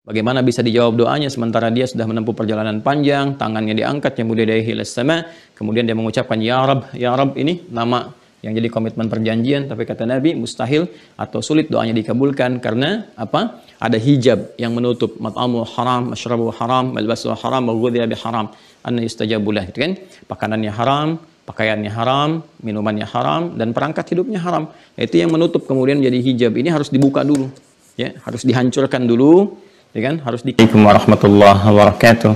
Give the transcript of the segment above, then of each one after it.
Bagaimana bisa dijawab doanya sementara dia sudah menempuh perjalanan panjang, tangannya diangkat, yang yadayhi ilas sama, kemudian dia mengucapkan ya Rab ini nama yang jadi komitmen perjanjian, tapi kata Nabi mustahil atau sulit doanya dikabulkan karena apa? Ada hijab yang menutup, mat'amu haram, masyrabu haram, malbasu haram, maghudhiya bi haram, anna yustajabu lah, gitu kan? Makanannya haram, pakaiannya haram, minumannya haram, dan perangkat hidupnya haram. Itu yang menutup kemudian jadi hijab. Ini harus dibuka dulu, ya, harus dihancurkan dulu, ya kan? Harus Assalamualaikum warahmatullahi wabarakatuh.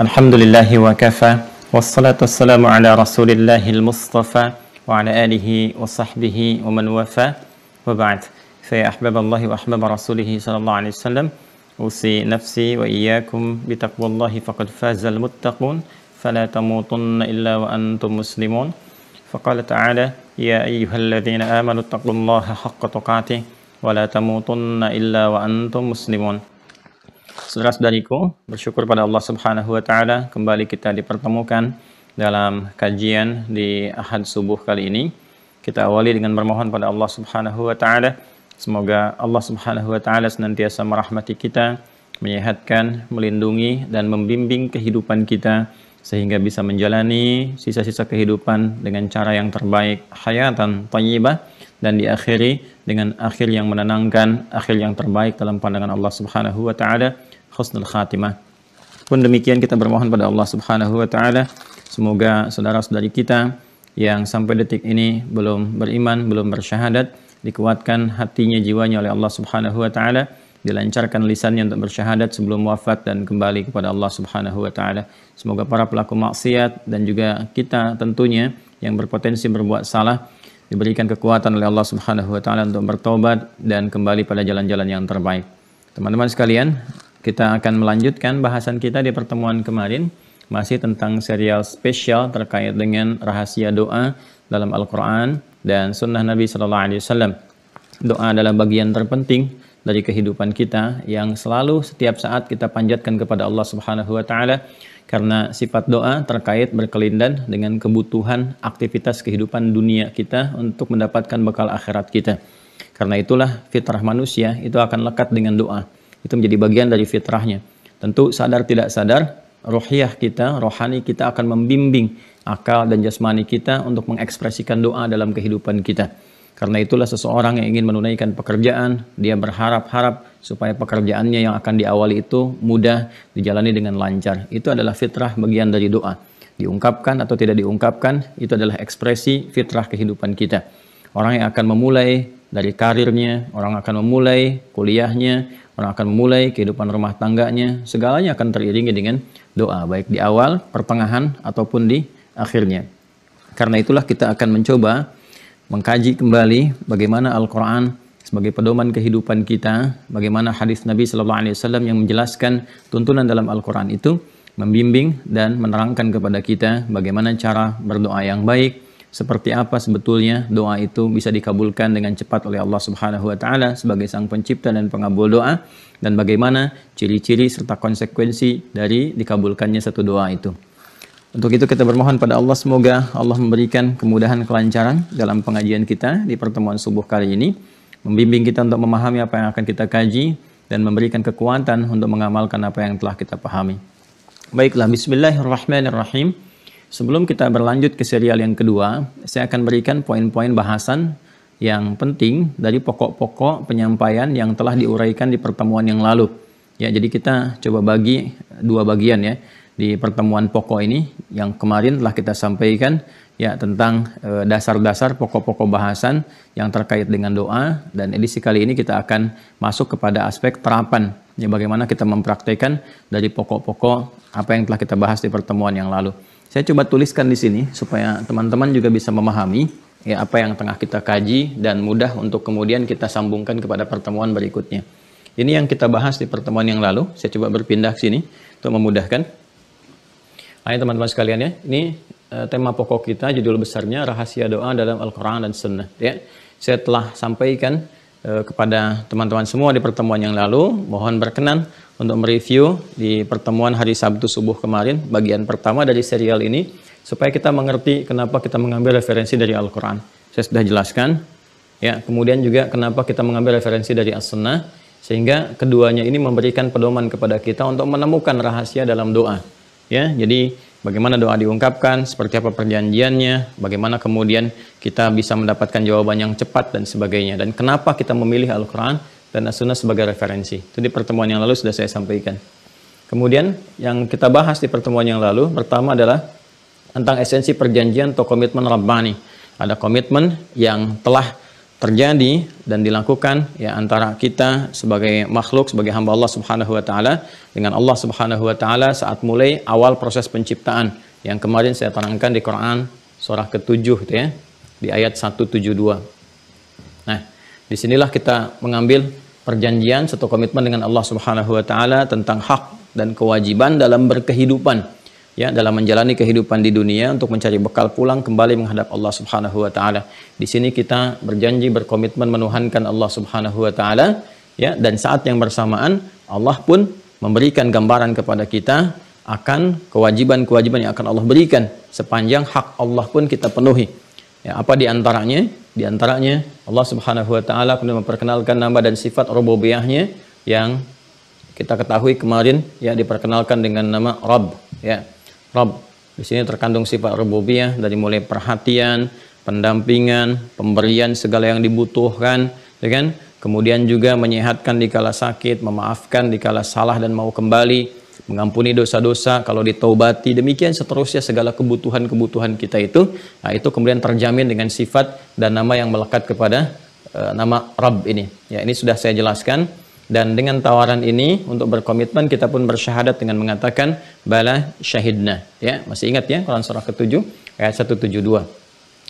Alhamdulillahi wa kafa, wassalatu wassalamu ala rasulillahil mustafa wa ala alihi wa sahbihi wa man wafa, wa ba'd. Fa ya ahbaballahi wa ahbab rasulihi sallallahu alaihi wasallam, usi nafsi wa iyyakum bi taqwallahi faqad fazal muttaqun, fala tamutunna illa wa antum muslimun. Faqala ta'ala ya ayyuhalladzina amanu taqullaha haqqa tuqatih wa la tamutunna illa wa antum muslimun. Saudara-saudariku, bersyukur pada Allah Subhanahu wa taala kembali kita dipertemukan dalam kajian di Ahad subuh kali ini. Kita awali dengan bermohon pada Allah Subhanahu wa taala, semoga Allah Subhanahu wa taala senantiasa merahmati kita, menyehatkan, melindungi dan membimbing kehidupan kita sehingga bisa menjalani sisa-sisa kehidupan dengan cara yang terbaik, hayatan thayyibah, dan diakhiri dengan akhir yang menenangkan, akhir yang terbaik dalam pandangan Allah Subhanahu wa taala, husnul khatimah. Pun demikian kita bermohon pada Allah Subhanahu wa taala, semoga saudara-saudari kita yang sampai detik ini belum beriman, belum bersyahadat, dikuatkan hatinya, jiwanya oleh Allah Subhanahu wa taala, dilancarkan lisannya untuk bersyahadat sebelum wafat dan kembali kepada Allah Subhanahu wa taala. Semoga para pelaku maksiat dan juga kita tentunya yang berpotensi berbuat salah diberikan kekuatan oleh Allah Subhanahu wa taala untuk bertobat dan kembali pada jalan-jalan yang terbaik. Teman-teman sekalian, kita akan melanjutkan bahasan kita di pertemuan kemarin, masih tentang serial spesial terkait dengan rahasia doa dalam Al-Quran dan Sunnah Nabi Sallallahu Alaihi Wasallam. Doa adalah bagian terpenting dari kehidupan kita yang selalu setiap saat kita panjatkan kepada Allah Subhanahu wa taala, karena sifat doa terkait berkelindan dengan kebutuhan aktivitas kehidupan dunia kita untuk mendapatkan bekal akhirat kita. Karena itulah fitrah manusia itu akan lekat dengan doa. Itu menjadi bagian dari fitrahnya. Tentu sadar tidak sadar, ruhiyah kita, rohani kita akan membimbing akal dan jasmani kita untuk mengekspresikan doa dalam kehidupan kita. Karena itulah seseorang yang ingin menunaikan pekerjaan, dia berharap-harap supaya pekerjaannya yang akan diawali itu mudah, dijalani dengan lancar. Itu adalah fitrah bagian dari doa. Diungkapkan atau tidak diungkapkan, itu adalah ekspresi fitrah kehidupan kita. Orang yang akan memulai dari karirnya, orang akan memulai kuliahnya, orang akan memulai kehidupan rumah tangganya, segalanya akan teriringi dengan doa, baik di awal, pertengahan, ataupun di akhirnya. Karena itulah kita akan mencoba mengkaji kembali bagaimana Al-Quran sebagai pedoman kehidupan kita, bagaimana hadis Nabi Sallallahu Alaihi Wasallam yang menjelaskan tuntunan dalam Al-Quran itu membimbing dan menerangkan kepada kita bagaimana cara berdoa yang baik, seperti apa sebetulnya doa itu bisa dikabulkan dengan cepat oleh Allah Subhanahu wa taala sebagai sang pencipta dan pengabul doa, dan bagaimana ciri-ciri serta konsekuensi dari dikabulkannya satu doa itu. Untuk itu kita bermohon pada Allah, semoga Allah memberikan kemudahan, kelancaran dalam pengajian kita di pertemuan subuh kali ini, membimbing kita untuk memahami apa yang akan kita kaji dan memberikan kekuatan untuk mengamalkan apa yang telah kita pahami. Baiklah, bismillahirrahmanirrahim. Sebelum kita berlanjut ke serial yang kedua, saya akan berikan poin-poin bahasan yang penting dari pokok-pokok penyampaian yang telah diuraikan di pertemuan yang lalu. Ya, jadi kita coba bagi dua bagian ya. Di pertemuan pokok ini yang kemarin telah kita sampaikan ya tentang dasar-dasar pokok-pokok bahasan yang terkait dengan doa, dan edisi kali ini kita akan masuk kepada aspek terapan ya, bagaimana kita mempraktekkan dari pokok-pokok apa yang telah kita bahas di pertemuan yang lalu. Saya coba tuliskan di sini supaya teman-teman juga bisa memahami ya apa yang tengah kita kaji dan mudah untuk kemudian kita sambungkan kepada pertemuan berikutnya. Ini yang kita bahas di pertemuan yang lalu. Saya coba berpindah ke sini untuk memudahkan. Ayo teman-teman sekalian ya, ini tema pokok kita, judul besarnya rahasia doa dalam Al-Quran dan Sunnah. Ya, saya telah sampaikan kepada teman-teman semua di pertemuan yang lalu. Mohon berkenan untuk mereview di pertemuan hari Sabtu subuh kemarin, bagian pertama dari serial ini, supaya kita mengerti kenapa kita mengambil referensi dari Al-Quran. Saya sudah jelaskan. Ya, kemudian juga kenapa kita mengambil referensi dari As-Sunnah. Sehingga keduanya ini memberikan pedoman kepada kita untuk menemukan rahasia dalam doa. Ya, jadi bagaimana doa diungkapkan, seperti apa perjanjiannya, bagaimana kemudian kita bisa mendapatkan jawaban yang cepat dan sebagainya. Dan kenapa kita memilih Al-Quran dan As-Sunnah sebagai referensi. Itu di pertemuan yang lalu sudah saya sampaikan. Kemudian yang kita bahas di pertemuan yang lalu, pertama adalah tentang esensi perjanjian atau komitmen Rabbani. Ada komitmen yang telah terjadi dan dilakukan ya antara kita sebagai makhluk, sebagai hamba Allah Subhanahu wa taala dengan Allah Subhanahu wa taala saat mulai awal proses penciptaan yang kemarin saya terangkan di Quran surah ke-7 itu ya, di ayat 172. Nah, disinilah kita mengambil perjanjian atau komitmen dengan Allah Subhanahu wa taala tentang hak dan kewajiban dalam berkehidupan. Ya, dalam menjalani kehidupan di dunia untuk mencari bekal pulang kembali menghadap Allah Subhanahu wa taala. Di sini kita berjanji berkomitmen menuhankan Allah Subhanahu wa taala ya, dan saat yang bersamaan Allah pun memberikan gambaran kepada kita akan kewajiban-kewajiban yang akan Allah berikan sepanjang hak Allah pun kita penuhi. Ya, apa di antaranya? Di antaranya Allah Subhanahu wa taala kemudian memperkenalkan nama dan sifat rububiyahnya yang kita ketahui kemarin ya, diperkenalkan dengan nama Rabb ya. Rabb. Di sini terkandung sifat rububiyah dari mulai perhatian, pendampingan, pemberian segala yang dibutuhkan, ya kan? Kemudian juga menyehatkan dikala sakit, memaafkan dikala salah dan mau kembali, mengampuni dosa-dosa kalau ditaubati, demikian seterusnya segala kebutuhan-kebutuhan kita itu. Nah, itu kemudian terjamin dengan sifat dan nama yang melekat kepada nama Rabb ini. Ya, ini sudah saya jelaskan. Dan dengan tawaran ini untuk berkomitmen kita pun bersyahadat dengan mengatakan bala syahidna. Ya, masih ingat ya Quran surah ke-7 ayat 172.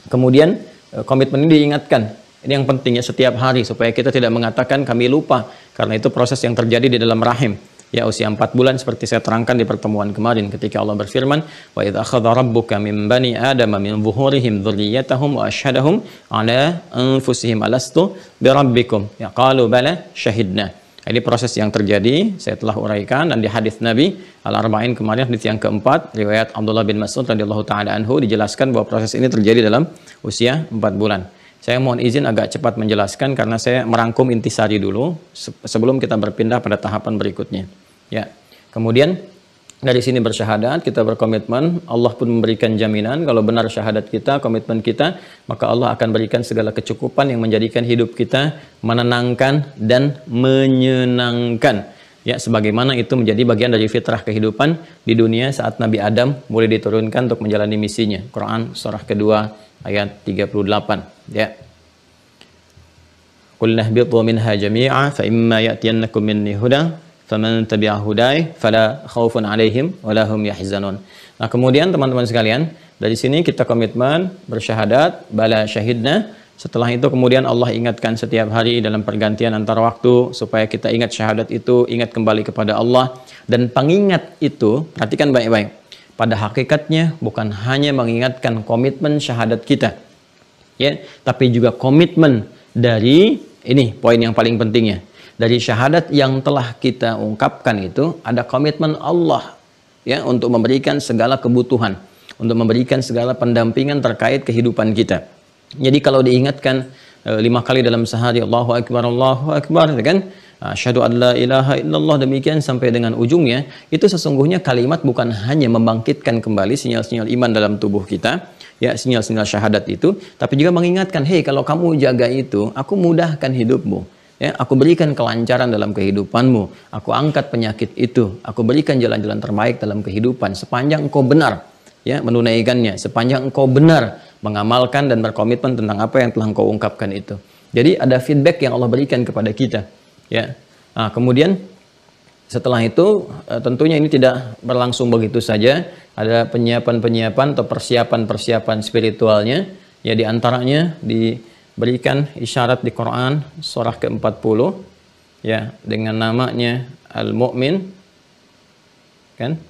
Kemudian komitmen ini diingatkan. Ini yang penting ya setiap hari supaya kita tidak mengatakan kami lupa, karena itu proses yang terjadi di dalam rahim. Ya, usia 4 bulan seperti saya terangkan di pertemuan kemarin ketika Allah berfirman, "Wa idza akhadha rabbuka min bani adama min zuhurihim dzurriyyatahum wa asyhadahum ala anfusihim alastu birabbikum." Ya, qalu bala syahidna. Ini proses yang terjadi, saya telah uraikan, dan di hadis Nabi Al-Arba'in kemarin, hadis yang keempat, riwayat Abdullah bin Mas'ud radhiyallahu taala anhu, dijelaskan bahwa proses ini terjadi dalam usia 4 bulan. Saya mohon izin agak cepat menjelaskan karena saya merangkum intisari dulu sebelum kita berpindah pada tahapan berikutnya. Ya. Kemudian dari sini bersyahadat, kita berkomitmen, Allah pun memberikan jaminan kalau benar syahadat kita, komitmen kita, maka Allah akan berikan segala kecukupan yang menjadikan hidup kita menenangkan dan menyenangkan. Ya, sebagaimana itu menjadi bagian dari fitrah kehidupan di dunia saat Nabi Adam mulai diturunkan untuk menjalani misinya. Quran surah kedua ayat 38. Ya. Qul nahbitu minha jami'a fa imma ya'tiyannakum minni huda faman tabi'a hudai fala khaufun 'alaihim wala hum yahzanun. Nah, kemudian teman-teman sekalian, dari sini kita komitmen bersyahadat bala syahidna. Setelah itu kemudian Allah ingatkan setiap hari dalam pergantian antara waktu supaya kita ingat syahadat itu, ingat kembali kepada Allah. Dan pengingat itu, perhatikan baik-baik, pada hakikatnya bukan hanya mengingatkan komitmen syahadat kita, ya, tapi juga komitmen dari ini poin yang paling pentingnya. Dari syahadat yang telah kita ungkapkan itu ada komitmen Allah ya untuk memberikan segala kebutuhan, untuk memberikan segala pendampingan terkait kehidupan kita. Jadi kalau diingatkan 5 kali dalam sehari Allahu Akbar, ya kan? Asyhadu an la ilaha illallah, demikian sampai dengan ujungnya, itu sesungguhnya kalimat bukan hanya membangkitkan kembali sinyal-sinyal iman dalam tubuh kita, ya, sinyal-sinyal syahadat itu, tapi juga mengingatkan, hei, kalau kamu jaga itu, aku mudahkan hidupmu. Ya, aku berikan kelancaran dalam kehidupanmu, aku angkat penyakit itu, aku berikan jalan-jalan terbaik dalam kehidupan sepanjang engkau benar ya menunaikannya, sepanjang engkau benar mengamalkan dan berkomitmen tentang apa yang telah engkau ungkapkan itu. Jadi ada feedback yang Allah berikan kepada kita ya. Nah, kemudian setelah itu tentunya ini tidak berlangsung begitu saja, ada penyiapan-penyiapan atau persiapan-persiapan spiritualnya ya, di antaranya berikan isyarat di Quran surah ke-40 ya dengan namanya Al-Mu'min kan,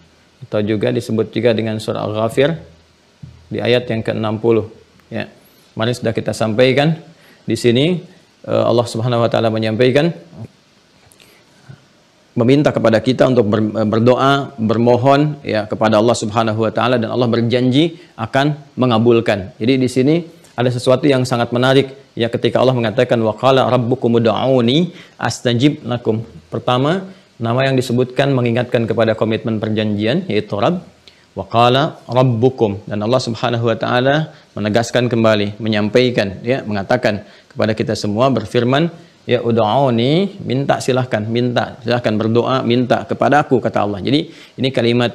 atau juga disebut juga dengan surah Al-Ghafir di ayat yang ke-60 ya. Kemarin sudah kita sampaikan di sini Allah Subhanahu wa taala menyampaikan meminta kepada kita untuk berdoa, bermohon ya kepada Allah Subhanahu wa taala, dan Allah berjanji akan mengabulkan. Jadi di sini ada sesuatu yang sangat menarik ya ketika Allah mengatakan wa qala rabbukum ud'uni astajib lakum. Pertama, nama yang disebutkan mengingatkan kepada komitmen perjanjian yaitu Rabb. Wa qala rabbukum, dan Allah Subhanahu wa taala menegaskan kembali, menyampaikan, ya, mengatakan kepada kita semua, berfirman, ya ud'uni, minta, silahkan berdoa, minta kepada aku, kata Allah. Jadi ini kalimat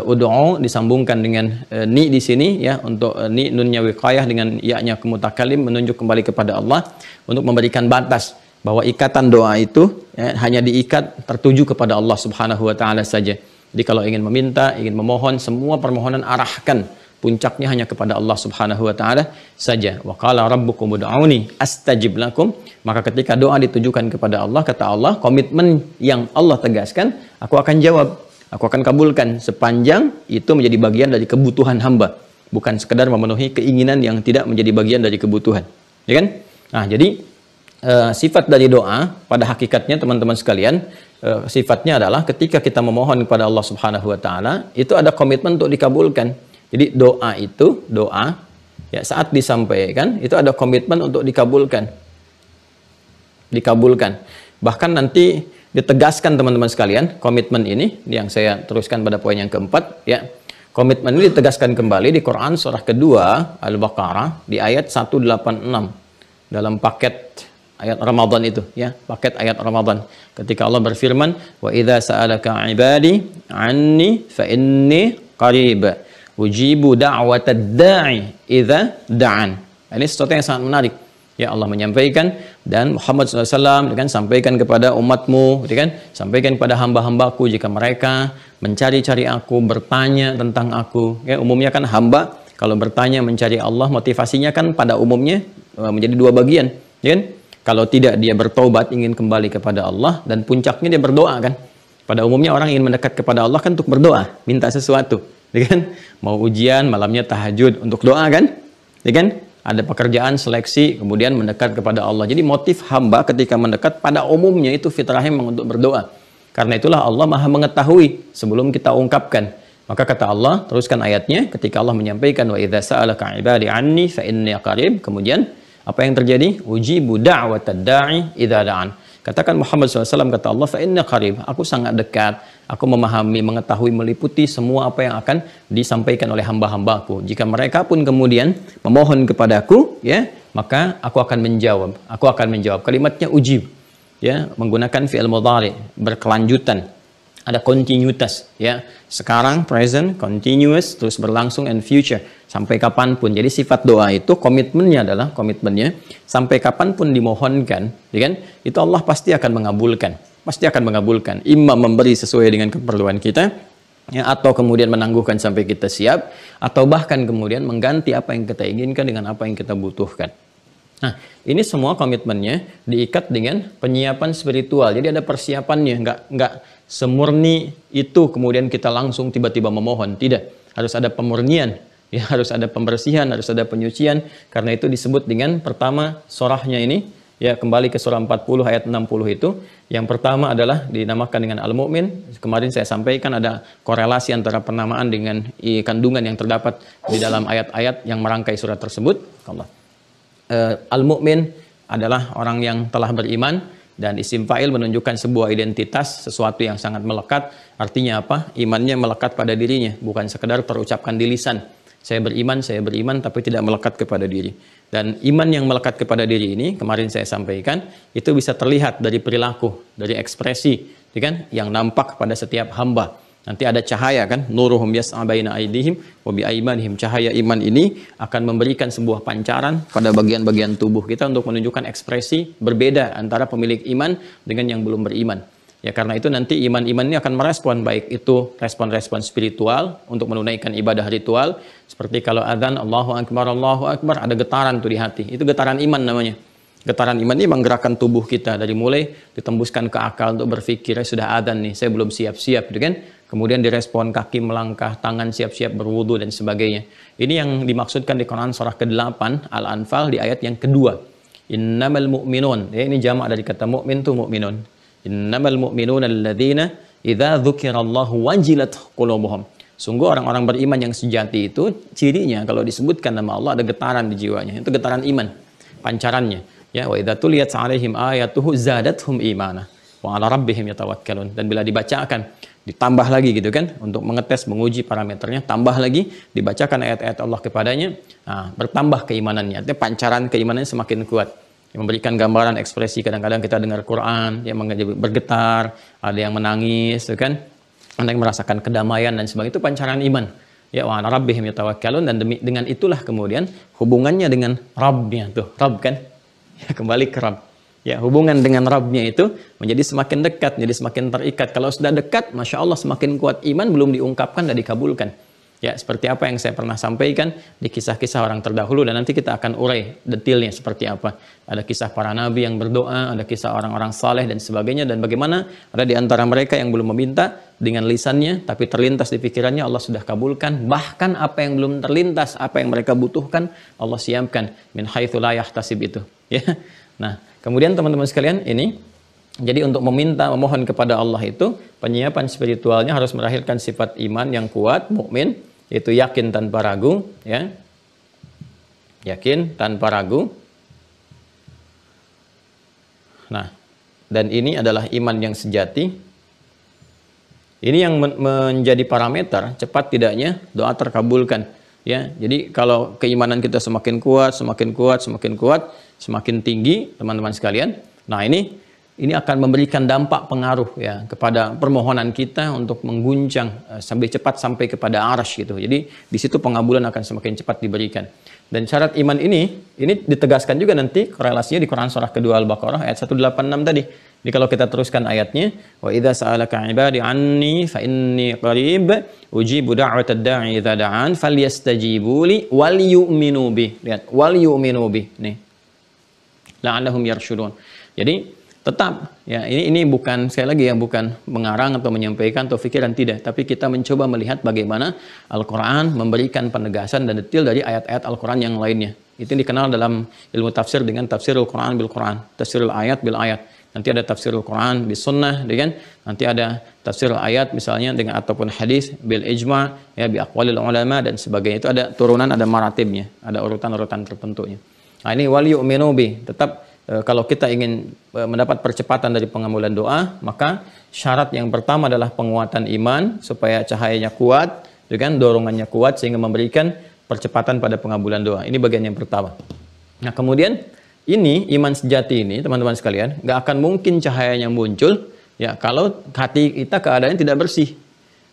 ud'u disambungkan dengan ni di sini, ya, untuk ni nunnya wiqayah dengan ya-nya mutakalim, menunjuk kembali kepada Allah untuk memberikan batas bahwa ikatan doa itu, ya, hanya diikat tertuju kepada Allah Subhanahu wa taala saja. Jadi kalau ingin meminta, ingin memohon, semua permohonan arahkan puncaknya hanya kepada Allah Subhanahu wa taala saja. Wa qala rabbukum ud'uni astajib lakum. Maka ketika doa ditujukan kepada Allah, kata Allah, komitmen yang Allah tegaskan, aku akan jawab, aku akan kabulkan sepanjang itu menjadi bagian dari kebutuhan hamba, bukan sekedar memenuhi keinginan yang tidak menjadi bagian dari kebutuhan. Ya kan? Nah, jadi sifat dari doa pada hakikatnya teman-teman sekalian, sifatnya adalah ketika kita memohon kepada Allah Subhanahu wa taala, itu ada komitmen untuk dikabulkan. Jadi doa itu, doa, ya, saat disampaikan itu ada komitmen untuk dikabulkan. Bahkan nanti ditegaskan teman-teman sekalian, komitmen ini yang saya teruskan pada poin yang keempat, ya. Komitmen ini ditegaskan kembali di Quran surah kedua Al-Baqarah di ayat 186 dalam paket ayat Ramadan itu, ya, paket ayat Ramadan. Ketika Allah berfirman, wa idza sa'alaka 'ibadi 'anni fa inni qarib ujibu da'watad da'i idza da'an. Ini sesuatu yang sangat menarik. Ya, Allah menyampaikan, dan Muhammad SAW kan sampaikan kepada umatmu, kan, sampaikan kepada hamba-hambaku jika mereka mencari-cari aku, bertanya tentang aku. Ya, umumnya kan hamba kalau bertanya mencari Allah, motivasinya kan pada umumnya menjadi dua bagian, ya kan? Kalau tidak, dia bertobat, ingin kembali kepada Allah, dan puncaknya dia berdoa, kan? Pada umumnya orang ingin mendekat kepada Allah kan untuk berdoa, minta sesuatu, ya kan? Mau ujian, malamnya tahajud untuk doa, kan? Ya kan? Ada pekerjaan, seleksi, kemudian mendekat kepada Allah. Jadi motif hamba ketika mendekat pada umumnya itu fitrahnya memang untuk berdoa. Karena itulah Allah Maha mengetahui sebelum kita ungkapkan. Maka kata Allah, teruskan ayatnya, ketika Allah menyampaikan wa idza sa'alaka 'ibadi 'anni fa inni qarib, kemudian apa yang terjadi? Ujibu da'watad da'i idza da'an. Katakan Muhammad SAW, kata Allah, fa inni qarib, aku sangat dekat, aku memahami, mengetahui, meliputi semua apa yang akan disampaikan oleh hamba-hambaku. Jika mereka pun kemudian memohon kepadaku, ya, maka aku akan menjawab. Aku akan menjawab. Kalimatnya ujib, ya, menggunakan fi'il mudhari, berkelanjutan. Ada kontinuitas, ya. Sekarang, present, continuous, terus berlangsung, and future. Sampai kapanpun. Jadi sifat doa itu komitmennya adalah, komitmennya sampai kapanpun dimohonkan, ya kan? Itu Allah pasti akan mengabulkan. Pasti akan mengabulkan. Imam memberi sesuai dengan keperluan kita, ya, atau kemudian menangguhkan sampai kita siap, atau bahkan kemudian mengganti apa yang kita inginkan dengan apa yang kita butuhkan. Nah, ini semua komitmennya diikat dengan penyiapan spiritual. Jadi ada persiapannya, nggak semurni itu kemudian kita langsung tiba-tiba memohon. Tidak, harus ada pemurnian, ya, harus ada pembersihan, harus ada penyucian. Karena itu disebut dengan pertama surahnya ini, ya, kembali ke surah 40 ayat 60 itu. Yang pertama adalah dinamakan dengan Al-Mu'min. Kemarin saya sampaikan ada korelasi antara penamaan dengan kandungan yang terdapat di dalam ayat-ayat yang merangkai surat tersebut. Al-Mu'min adalah orang yang telah beriman, dan isim fa'il menunjukkan sebuah identitas, sesuatu yang sangat melekat. Artinya apa? Imannya melekat pada dirinya, bukan sekedar terucapkan di lisan. Saya beriman, tapi tidak melekat kepada diri. Dan iman yang melekat kepada diri ini, kemarin saya sampaikan, itu bisa terlihat dari perilaku, dari ekspresi, ya kan? Yang nampak pada setiap hamba. Nanti ada cahaya, kan? Nuruhum yas'a baina aydihim wa bi aymanihim. Cahaya iman ini akan memberikan sebuah pancaran pada bagian-bagian tubuh kita untuk menunjukkan ekspresi berbeda antara pemilik iman dengan yang belum beriman. Ya, karena itu nanti iman-iman ini akan merespon, baik itu respon-respon spiritual untuk menunaikan ibadah ritual, seperti kalau adzan Allahu Akbar, ada getaran tuh di hati. Itu getaran iman namanya. Getaran iman ini menggerakkan tubuh kita dari mulai ditembuskan ke akal untuk berpikir, sudah adzan nih, saya belum siap-siap, gitu kan? Kemudian direspon kaki melangkah, tangan siap-siap berwudu dan sebagainya. Ini yang dimaksudkan di Quran surah ke-8 Al-Anfal di ayat yang kedua. Innamal mu'minun. Ya, ini jamak dari kata mu'min tuh mu'minun. Innamal mu'minuna alladzina idza dzukirallahu wajilat qulubuhum. Sungguh orang-orang beriman yang sejati itu cirinya kalau disebutkan nama Allah ada getaran di jiwanya. Itu getaran iman. pancarannya. Ya, wa idza tuliyat 'alaihim ayatuhu zadatuhum imana wa 'ala rabbihim yatawakkalun. Dan bila dibacakan, ditambah lagi gitu kan, untuk mengetes, menguji parameternya, tambah lagi, dibacakan ayat-ayat Allah kepadanya, nah, bertambah keimanannya. Artinya pancaran keimanannya semakin kuat. Yang memberikan gambaran ekspresi, kadang-kadang kita dengar Quran, yang bergetar, ada yang menangis, gitu kan, ada yang merasakan kedamaian dan sebagainya, itu pancaran iman. Ya, wa 'ala rabbihim yatawakkalun, dan dengan itulah kemudian hubungannya dengan Rabbnya tuh, Rabb kan, ya, kembali ke Rabb. Ya, hubungan dengan Rabbnya itu menjadi semakin dekat, jadi semakin terikat. Kalau sudah dekat, Masya Allah semakin kuat iman, belum diungkapkan dan dikabulkan. Ya, seperti apa yang saya pernah sampaikan di kisah-kisah orang terdahulu, dan nanti kita akan urai detailnya seperti apa. Ada kisah para nabi yang berdoa, ada kisah orang-orang saleh dan sebagainya, dan bagaimana ada di antara mereka yang belum meminta dengan lisannya, tapi terlintas di pikirannya Allah sudah kabulkan. Bahkan apa yang belum terlintas, apa yang mereka butuhkan, Allah siapkan min haitsu la yahtasib itu. Ya. Nah, kemudian teman-teman sekalian, ini jadi untuk meminta, memohon kepada Allah itu, penyiapan spiritualnya harus melahirkan sifat iman yang kuat, mukmin, yaitu yakin tanpa ragu, ya. Yakin tanpa ragu. Nah, dan ini adalah iman yang sejati. Ini yang menjadi parameter cepat tidaknya doa terkabulkan, ya. Jadi kalau keimanan kita semakin kuat, semakin kuat, semakin kuat, semakin tinggi, teman-teman sekalian. Nah, ini akan memberikan dampak pengaruh ya kepada permohonan kita untuk mengguncang sampai cepat sampai kepada arsy gitu. Jadi di situ pengabulan akan semakin cepat diberikan. Dan syarat iman ini ditegaskan juga nanti korelasinya di Quran surah kedua Al-Baqarah ayat 186 tadi. Jadi kalau kita teruskan ayatnya, wa idza sa'alaka 'ibadi 'anni fa inni qarib ujibu da'watad da'i idza da'an falyastajibu li wal yu'minu bi. Lihat, wal yu'minu bi. Nih. La'allahum yarsyudun. Jadi tetap ya, ini bukan, sekali lagi ya, bukan mengarang atau menyampaikan atau pikiran, tidak, tapi kita mencoba melihat bagaimana Al-Qur'an memberikan penegasan dan detail dari ayat-ayat Al-Qur'an yang lainnya. Itu dikenal dalam ilmu tafsir dengan tafsirul Qur'an bil Qur'an, tafsirul ayat bil ayat. Nanti ada tafsirul Quran bis sunnah, dengan nanti ada tafsirul ayat misalnya dengan ataupun hadis bil ijma, ya, bi aqwalil ulama dan sebagainya. Itu ada turunan, ada maratibnya, ada urutan-urutan tertentunya. Nah, ini wal yu'minu bi, tetap kalau kita ingin mendapat percepatan dari pengabulan doa, maka syarat yang pertama adalah penguatan iman supaya cahayanya kuat, dengan dorongannya kuat sehingga memberikan percepatan pada pengabulan doa. Ini bagian yang pertama. Nah, kemudian ini iman sejati ini, teman-teman sekalian, nggak akan mungkin cahayanya muncul ya kalau hati kita keadaannya tidak bersih.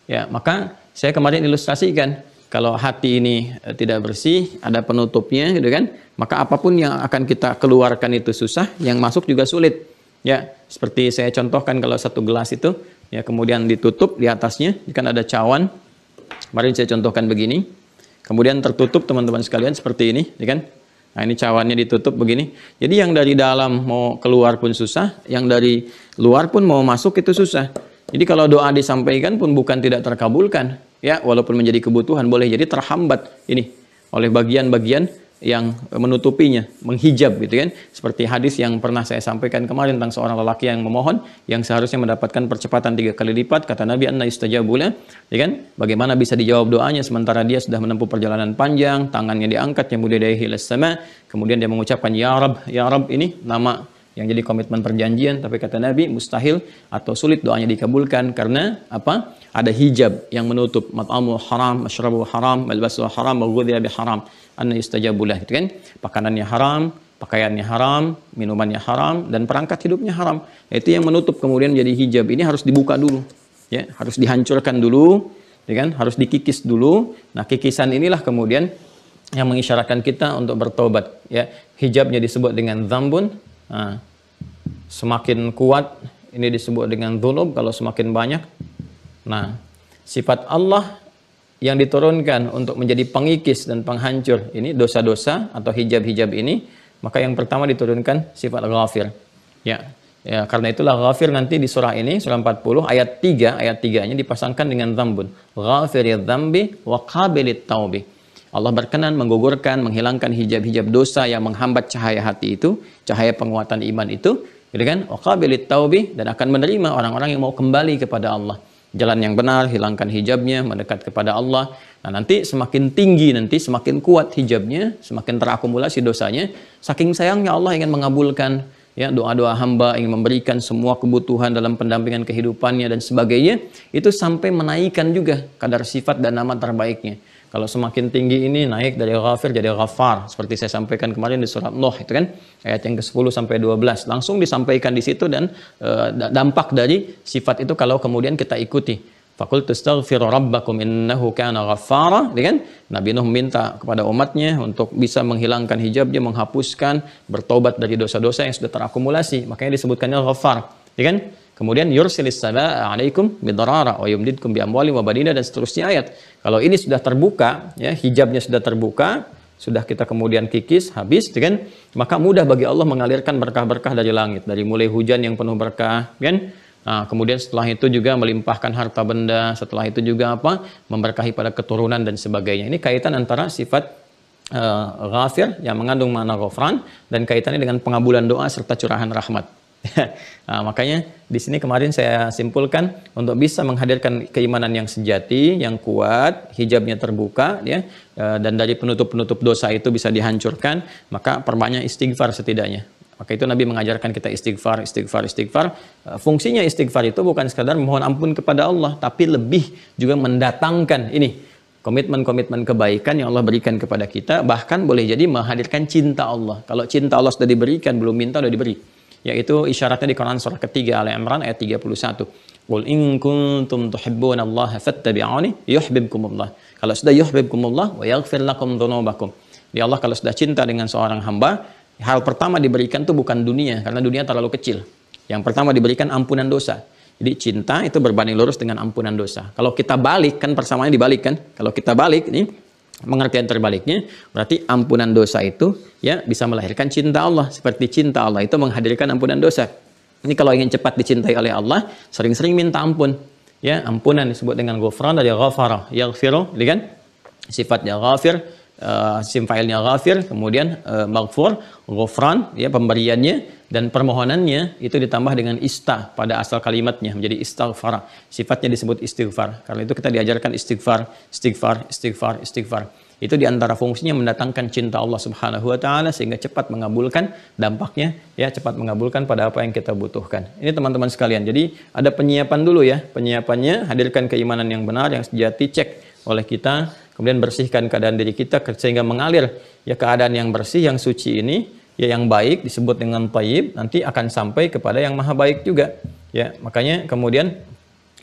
Ya, maka saya kemarin ilustrasikan, kalau hati ini tidak bersih, ada penutupnya gitu kan, maka apapun yang akan kita keluarkan itu susah, yang masuk juga sulit. Ya, seperti saya contohkan kalau satu gelas itu ya kemudian ditutup di atasnya, kan ada cawan. Kemarin saya contohkan begini. Kemudian tertutup teman-teman sekalian seperti ini, ya kan? Nah, ini cawannya ditutup begini. Jadi yang dari dalam mau keluar pun susah, yang dari luar pun mau masuk itu susah. Jadi kalau doa disampaikan pun bukan tidak terkabulkan, ya, walaupun menjadi kebutuhan boleh jadi terhambat ini oleh bagian-bagian yang menutupinya, menghijab gitu kan. Seperti hadis yang pernah saya sampaikan kemarin tentang seorang lelaki yang memohon, yang seharusnya mendapatkan percepatan 3 kali lipat, kata Nabi anna yustajabu lah, ya kan? Bagaimana bisa dijawab doanya sementara dia sudah menempuh perjalanan panjang, tangannya diangkat yang mulia dari hilas sama, kemudian dia mengucapkan ya Rab, ini nama yang jadi komitmen perjanjian, tapi kata Nabi mustahil atau sulit doanya dikabulkan karena apa? Ada hijab yang menutup, mat'amu haram, masyrabu haram, malbasu haram, maghudhiya bi haram, anna yustajabulah, gitu kan? Makanannya haram, pakaiannya haram, minumannya haram, dan perangkat hidupnya haram. Itu yang menutup kemudian jadi hijab. Ini harus dibuka dulu, ya, harus dihancurkan dulu, ya kan? Harus dikikis dulu. Nah, kikisan inilah kemudian yang mengisyaratkan kita untuk bertobat, ya. Hijabnya disebut dengan dzambun. Nah, semakin kuat ini disebut dengan dzunub kalau semakin banyak. Nah, sifat Allah yang diturunkan untuk menjadi pengikis dan penghancur ini dosa-dosa atau hijab-hijab ini, maka yang pertama diturunkan sifat ghafir. Ya, karena itulah ghafir nanti di surah ini, surah 40 ayat 3-nya dipasangkan dengan dzambun. Ghafiriz dzambi wa qabilit taubi. Allah berkenan menggugurkan, menghilangkan hijab-hijab dosa yang menghambat cahaya hati itu, cahaya penguatan iman itu, gitu kan? Wa qabilit taubi, dan akan menerima orang-orang yang mau kembali kepada Allah. Jalan yang benar, hilangkan hijabnya, mendekat kepada Allah. Nah, nanti semakin tinggi, nanti semakin kuat hijabnya, semakin terakumulasi dosanya. Saking sayangnya Allah ingin mengabulkan ya doa-doa hamba, ingin memberikan semua kebutuhan dalam pendampingan kehidupannya dan sebagainya, itu sampai menaikkan juga kadar sifat dan nama terbaiknya. Kalau semakin tinggi ini naik dari Ghafir jadi Ghaffar, seperti saya sampaikan kemarin di surat Nuh itu kan, ayat yang ke-10 sampai 12 langsung disampaikan di situ, dan dampak dari sifat itu kalau kemudian kita ikuti. Faqul tastaghfiru rabbakum innahu kana ghaffara, kan? Nabi Nuh minta kepada umatnya untuk bisa menghilangkan hijabnya, menghapuskan, bertobat dari dosa-dosa yang sudah terakumulasi, makanya disebutkannya Ghaffar, kan? Kemudian yursilis samaa 'alaikum bidarara wa yumdidkum bi amwalin wa banina, dan seterusnya ayat. Kalau ini sudah terbuka, ya, hijabnya sudah terbuka, sudah kita kemudian kikis, habis, kan? Maka mudah bagi Allah mengalirkan berkah-berkah dari langit, dari mulai hujan yang penuh berkah, kan? Nah, kemudian setelah itu juga melimpahkan harta benda, setelah itu juga apa? Memberkahi pada keturunan dan sebagainya. Ini kaitan antara sifat Ghafir yang mengandung makna ghafran dan kaitannya dengan pengabulan doa serta curahan rahmat. Nah, makanya di sini kemarin saya simpulkan untuk bisa menghadirkan keimanan yang sejati, yang kuat, hijabnya terbuka, ya, dan dari penutup-penutup dosa itu bisa dihancurkan, maka perbanyak istighfar setidaknya. Maka itu Nabi mengajarkan kita istighfar. Fungsinya istighfar itu bukan sekadar mohon ampun kepada Allah, tapi lebih juga mendatangkan ini komitmen-komitmen kebaikan yang Allah berikan kepada kita, bahkan boleh jadi menghadirkan cinta Allah. Kalau cinta Allah sudah diberikan, belum minta sudah diberi. Yaitu isyaratnya di Quran surah ketiga Al-Imran ayat 31. Qul in kuntum tuhibbunallaha fattabi'uni yuhibbukumullah. Kalau sudah yuhibbukumullah wa yaghfir lakum dzunubakum. Ya Allah, kalau sudah cinta dengan seorang hamba, hal pertama diberikan itu bukan dunia, karena dunia terlalu kecil. Yang pertama diberikan ampunan dosa. Jadi cinta itu berbanding lurus dengan ampunan dosa. Kalau kita balik, kan persamaannya dibalik kan? Kalau kita balik ini pengertian terbaliknya, berarti ampunan dosa itu ya bisa melahirkan cinta Allah. Seperti cinta Allah itu menghadirkan ampunan dosa. Ini kalau ingin cepat dicintai oleh Allah, sering-sering minta ampun. Ya, ampunan disebut dengan ghufran dari ghafara, yaghfiru, kan? Sifatnya ghafir, sim failnya ghafir, kemudian maghfur, ghufran, ya, pemberiannya, dan permohonannya itu ditambah dengan ista pada asal kalimatnya menjadi istighfar. Sifatnya disebut istighfar. Karena itu kita diajarkan istighfar. Itu diantara fungsinya mendatangkan cinta Allah Subhanahu wa taala sehingga cepat mengabulkan dampaknya, ya, cepat mengabulkan pada apa yang kita butuhkan. Ini teman-teman sekalian. Jadi ada penyiapan dulu ya. Penyiapannya hadirkan keimanan yang benar, yang sejati, cek oleh kita, kemudian bersihkan keadaan diri kita sehingga mengalir ya keadaan yang bersih, yang suci ini, ya, yang baik disebut dengan thayyib, nanti akan sampai kepada yang maha baik juga, ya. Makanya kemudian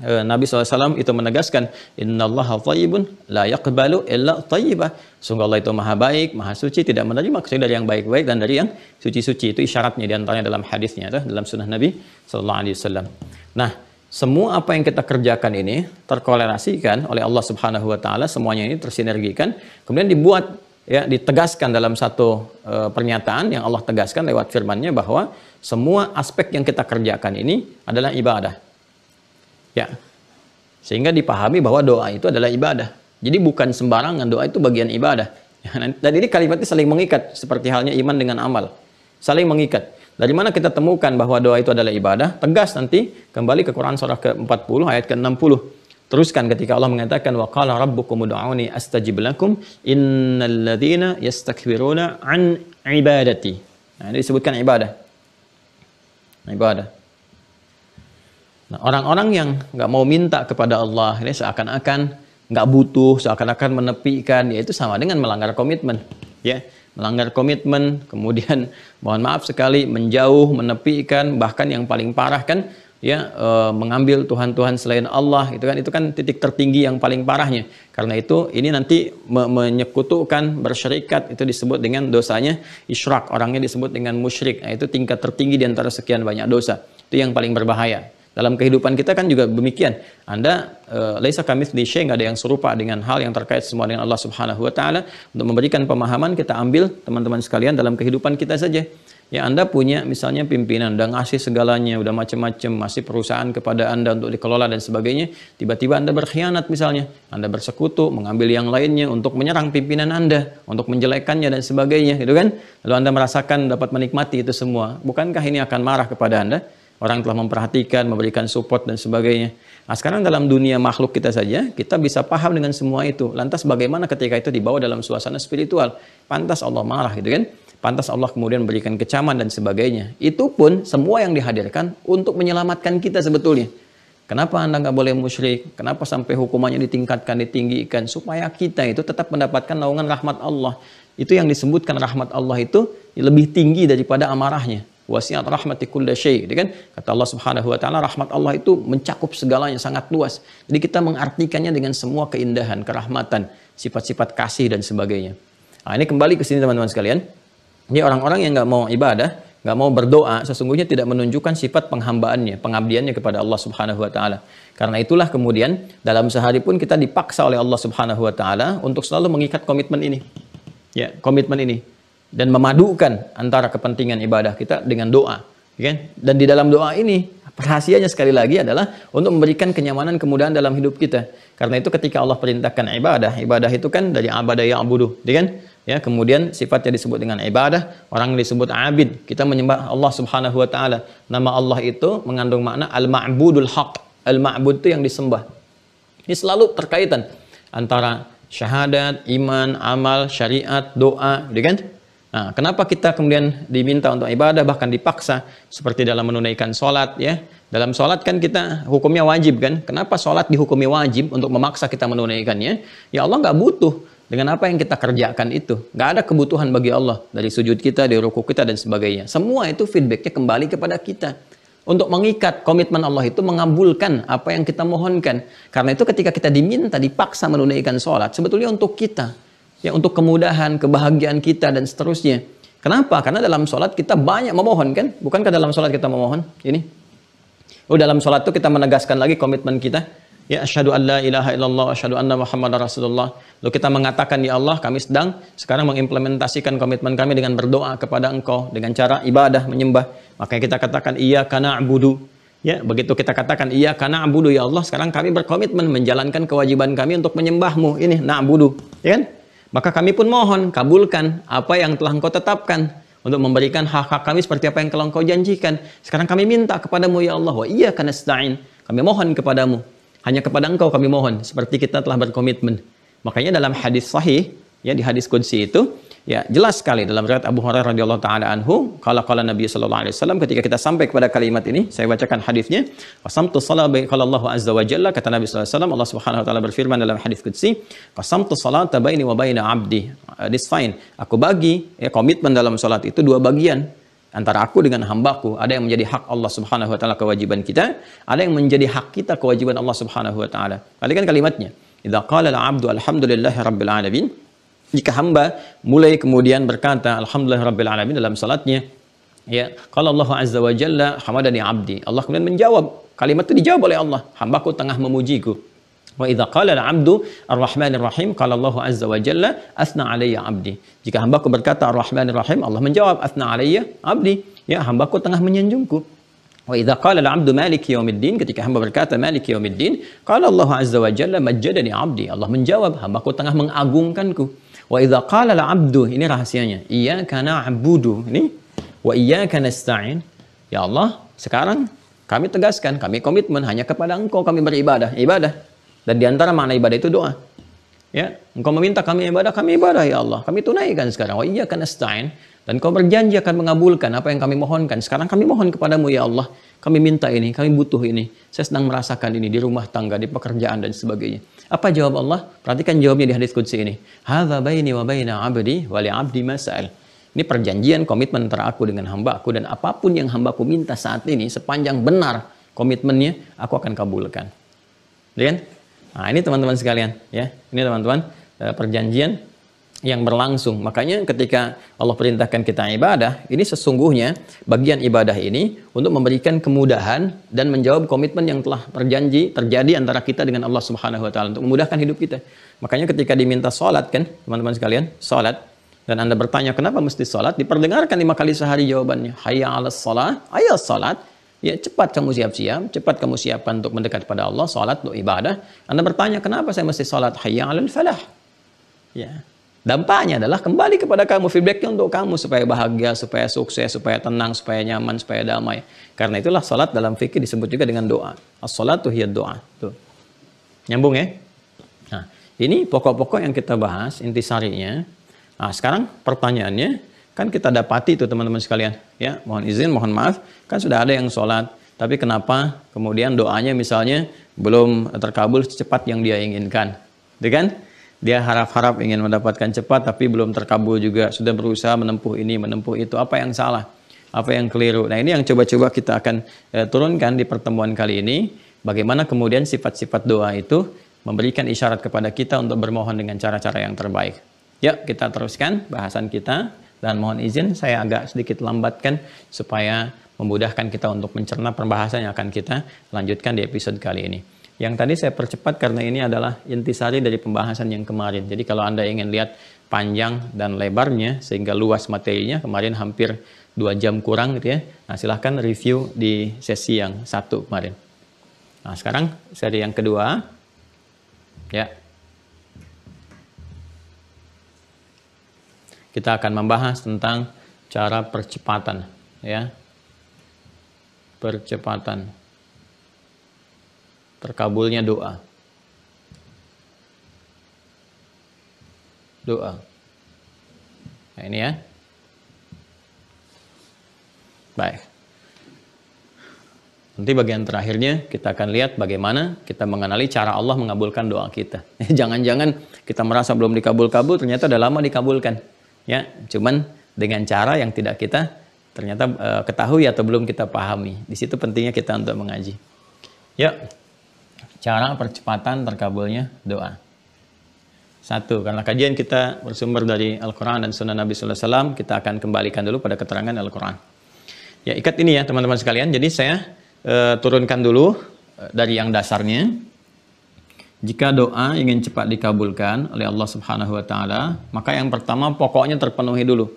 Nabi SAW itu menegaskan, innallaha thayyibun la yaqbalu illa thayyibah. Sungguh Allah itu maha baik, maha suci, tidak menerima kecuali dari yang baik-baik dan dari yang suci-suci. Itu isyaratnya diantaranya dalam hadisnya, dalam sunnah Nabi SAW. Nah, semua apa yang kita kerjakan ini terkorelasikan oleh Allah Subhanahu wa taala, semuanya ini tersinergikan, kemudian dibuat, ya, ditegaskan dalam satu pernyataan yang Allah tegaskan lewat firman-Nya bahwa semua aspek yang kita kerjakan ini adalah ibadah. Ya. Sehingga dipahami bahwa doa itu adalah ibadah. Jadi bukan sembarangan, doa itu bagian ibadah. Dan ini kalimatnya saling mengikat seperti halnya iman dengan amal. Saling mengikat. Dari mana kita temukan bahwa doa itu adalah ibadah? Tegas nanti kembali ke Quran surah ke-40 ayat ke-60. Teruskan ketika Allah mengatakan wa qala rabbukum ud'uni astajib lakum innal ladzina yastakbiruna an ibadati. Nah, ini disebutkan ibadah. Ibadah. Nah, orang-orang yang nggak mau minta kepada Allah ini seakan-akan nggak butuh, seakan-akan menepikan, ya itu sama dengan melanggar komitmen, ya. Melanggar komitmen, kemudian mohon maaf sekali menjauh, menepikan, bahkan yang paling parah kan, ya, mengambil Tuhan-Tuhan selain Allah, itu kan titik tertinggi yang paling parahnya. Karena itu ini nanti menyekutukan, bersyirikat, itu disebut dengan dosanya isyrak, orangnya disebut dengan musyrik. Nah, itu tingkat tertinggi di antara sekian banyak dosa. Itu yang paling berbahaya. Dalam kehidupan kita kan juga demikian. Anda laisa kamitslihi syai', enggak ada yang serupa dengan hal yang terkait semua dengan Allah Subhanahu wa taala. Untuk memberikan pemahaman, kita ambil teman-teman sekalian dalam kehidupan kita saja. Ya, Anda punya misalnya pimpinan, udah ngasih segalanya, udah macam-macam, masih perusahaan kepada Anda untuk dikelola dan sebagainya. Tiba-tiba Anda berkhianat misalnya. Anda bersekutu, mengambil yang lainnya untuk menyerang pimpinan Anda, untuk menjelekannya dan sebagainya, gitu kan? Lalu Anda merasakan dapat menikmati itu semua. Bukankah ini akan marah kepada Anda? orang telah memperhatikan, memberikan support dan sebagainya. Nah, sekarang dalam dunia makhluk kita saja, kita bisa paham dengan semua itu. Lantas bagaimana ketika itu dibawa dalam suasana spiritual? Pantas Allah marah gitu kan? Pantas Allah kemudian memberikan kecaman dan sebagainya. Itu pun semua yang dihadirkan untuk menyelamatkan kita sebetulnya. Kenapa Anda nggak boleh musyrik? Kenapa sampai hukumannya ditingkatkan, ditinggikan? Supaya kita itu tetap mendapatkan naungan rahmat Allah. Itu yang disebutkan rahmat Allah itu lebih tinggi daripada amarahnya. Wasi'at rahmati kulla syai', kan? Kata Allah Subhanahu wa taala, rahmat Allah itu mencakup segalanya, sangat luas. Jadi kita mengartikannya dengan semua keindahan, kerahmatan, sifat-sifat kasih dan sebagainya. Nah, ini kembali ke sini teman-teman sekalian. Ini orang-orang yang nggak mau ibadah, nggak mau berdoa, sesungguhnya tidak menunjukkan sifat penghambaannya, pengabdiannya kepada Allah Subhanahu wa taala. Karena itulah kemudian dalam sehari pun kita dipaksa oleh Allah Subhanahu wa taala untuk selalu mengikat komitmen ini. Ya, komitmen ini dan memadukan antara kepentingan ibadah kita dengan doa, kan? Dan di dalam doa ini rahasianya sekali lagi adalah untuk memberikan kenyamanan, kemudahan dalam hidup kita. Karena itu ketika Allah perintahkan ibadah, ibadah itu kan dari abada ya'budu, kan? Ya, kemudian sifatnya disebut dengan ibadah, orang disebut abid. Kita menyembah Allah Subhanahu wa taala. Nama Allah itu mengandung makna al-ma'budul haq. Al-ma'bud itu yang disembah. Ini selalu terkaitan antara syahadat, iman, amal, syariat, doa, gitu kan? Nah, kenapa kita kemudian diminta untuk ibadah, bahkan dipaksa, seperti dalam menunaikan sholat, ya. Dalam sholat kan kita hukumnya wajib, kan? Kenapa sholat dihukumi wajib untuk memaksa kita menunaikannya? Ya Allah nggak butuh dengan apa yang kita kerjakan itu. Nggak ada kebutuhan bagi Allah dari sujud kita, dari ruku kita, dan sebagainya. Semua itu feedbacknya kembali kepada kita. Untuk mengikat komitmen Allah itu mengabulkan apa yang kita mohonkan. Karena itu ketika kita diminta, dipaksa menunaikan sholat, sebetulnya untuk kita. Ya, untuk kemudahan, kebahagiaan kita dan seterusnya. Kenapa? Karena dalam sholat kita banyak memohon, kan? Bukankah dalam sholat kita memohon? Ini. Oh, dalam sholat itu kita menegaskan lagi komitmen kita. Ya, asyhadu an la ilaha illallah, asyhadu anna muhammadar rasulullah. Lalu kita mengatakan, ya Allah, kami sedang sekarang mengimplementasikan komitmen kami dengan berdoa kepada Engkau dengan cara ibadah, menyembah. Makanya kita katakan iyyaka na'budu. Ya, begitu kita katakan iyyaka na'budu, ya Allah, sekarang kami berkomitmen menjalankan kewajiban kami untuk menyembahmu. Ini na'budu, ya kan? Maka kami pun mohon, kabulkan apa yang telah Engkau tetapkan untuk memberikan hak-hak kami seperti apa yang telah Engkau janjikan. Sekarang kami minta kepadamu, ya Allah, wa iyyaka nasta'in. Kami mohon kepadamu. Hanya kepada Engkau kami mohon, seperti kita telah berkomitmen. Makanya dalam hadis sahih, ya di hadis qudsi itu, ya jelas sekali dalam riwayat Abu Hurairah radhiyallahu taala anhu, qala Nabi sallallahu alaihi wasallam, ketika kita sampai kepada kalimat ini, saya bacakan hadisnya. Qasamtu salata qala Allah azza wa jalla, kata Nabi sallallahu alaihi wasallam, Allah Subhanahu wa taala berfirman dalam hadis qudsi, qasamtu salata baini wa baina 'abdi. Nisfain. Aku bagi ya komitmen dalam salat itu dua bagian. Antara aku dengan hambaku, ada yang menjadi hak Allah Subhanahu wa taala kewajiban kita, ada yang menjadi hak kita kewajiban Allah Subhanahu wa taala. Perhatikan kalimatnya. Idza qala al-'abdu alhamdulillahi rabbil alamin. Jika hamba mulai kemudian berkata alhamdulillah rabbil alamin dalam salatnya, ya, qala Allah azza wa jalla hamadani 'abdi. Allah kemudian menjawab, kalimat itu dijawab oleh Allah, hambaku tengah memujiku. Wa idza qala al-'abdu ar-rahmanir rahim, qala Allah azza wa jalla asna 'alayya 'abdi. Jika hambaku berkata ar-rahmanir rahim, Allah menjawab asna 'alayya 'abdi. Ya, hambaku tengah menyanjungku. Wa idza qala al-'abdu maliki yaumiddin, ketika hamba berkata maliki yaumiddin, qala Allah azza wa jalla majjadani 'abdi. Allah menjawab, hambaku tengah mengagungkanku. Wa idza qala al-'abdu, ini rahasianya, iyyaka na'budu, ini wa iyyaka nasta'in. Ya Allah, sekarang kami tegaskan, kami komitmen hanya kepada Engkau kami beribadah, ibadah. Dan di antara makna ibadah itu doa. Ya, Engkau meminta kami ibadah ya Allah. Kami tunaikan sekarang. Wa iyyaka nasta'in. Dan Kau berjanji akan mengabulkan apa yang kami mohonkan. Sekarang kami mohon kepadamu ya Allah. Kami minta ini, kami butuh ini. Saya sedang merasakan ini di rumah tangga, di pekerjaan dan sebagainya. Apa jawab Allah? Perhatikan jawabnya di hadis qudsi ini. Hadza baini wa baina 'abdi wa li 'abdi ma sa'al. Ini perjanjian komitmen antara aku dengan hamba-Ku, dan apapun yang hamba-Ku minta saat ini sepanjang benar komitmennya, aku akan kabulkan. Lihat? Nah, ini teman-teman sekalian, ya. Ini teman-teman perjanjian yang berlangsung. Makanya ketika Allah perintahkan kita ibadah, ini sesungguhnya bagian ibadah ini untuk memberikan kemudahan dan menjawab komitmen yang telah terjadi antara kita dengan Allah Subhanahu wa taala untuk memudahkan hidup kita. Makanya ketika diminta salat, kan, teman-teman sekalian, salat, dan Anda bertanya kenapa mesti salat, diperdengarkan 5 kali sehari jawabannya. Hayya 'alas shalah, ayo salat. Ya, cepat kamu siap-siap, cepat kamu siapkan untuk mendekat pada Allah, salat untuk ibadah. Anda bertanya, kenapa saya mesti salat? Hayya 'alal falah. Ya. Dampaknya adalah kembali kepada kamu, feedbacknya untuk kamu supaya bahagia, supaya sukses, supaya tenang, supaya nyaman, supaya damai. Karena itulah salat dalam fikih disebut juga dengan doa. As-salatu hiya doa. Tuh. Nyambung ya? Nah, ini pokok-pokok yang kita bahas, intisarinya. Nah, sekarang pertanyaannya, kan kita dapati itu teman-teman sekalian. Ya, mohon izin, mohon maaf, kan sudah ada yang sholat. Tapi kenapa kemudian doanya misalnya belum terkabul secepat yang dia inginkan. Gitu kan? Dia harap-harap ingin mendapatkan cepat tapi belum terkabul juga. Sudah berusaha menempuh ini, menempuh itu. Apa yang salah? Apa yang keliru? Nah ini yang coba-coba kita akan turunkan di pertemuan kali ini. Bagaimana kemudian sifat-sifat doa itu memberikan isyarat kepada kita untuk bermohon dengan cara-cara yang terbaik. Yuk kita teruskan bahasan kita. Dan mohon izin saya agak sedikit lambatkan supaya memudahkan kita untuk mencerna pembahasan yang akan kita lanjutkan di episode kali ini. Yang tadi saya percepat karena ini adalah intisari dari pembahasan yang kemarin. Jadi kalau Anda ingin lihat panjang dan lebarnya sehingga luas materinya, kemarin hampir 2 jam kurang gitu ya. Nah, silahkan review di sesi yang 1 kemarin. Nah, sekarang seri yang kedua. Ya. Kita akan membahas tentang cara percepatan ya. Percepatan terkabulnya doa. Doa. Nah, ini ya. Baik. Nanti bagian terakhirnya kita akan lihat bagaimana kita mengenali cara Allah mengabulkan doa kita. Jangan-jangan kita merasa belum dikabul-kabul, ternyata udah lama dikabulkan. Ya, cuman dengan cara yang tidak kita ternyata ketahui atau belum kita pahami. Di situ pentingnya kita untuk mengaji. Yuk. Cara percepatan terkabulnya doa. 1, karena kajian kita bersumber dari Al-Quran dan Sunnah Nabi Sallallahu Alaihi Wasallam, kita akan kembalikan dulu pada keterangan Al-Quran. Ya, ikat ini ya teman-teman sekalian. Jadi saya turunkan dulu dari yang dasarnya. Jika doa ingin cepat dikabulkan oleh Allah Subhanahu Wa Taala, maka yang pertama pokoknya terpenuhi dulu.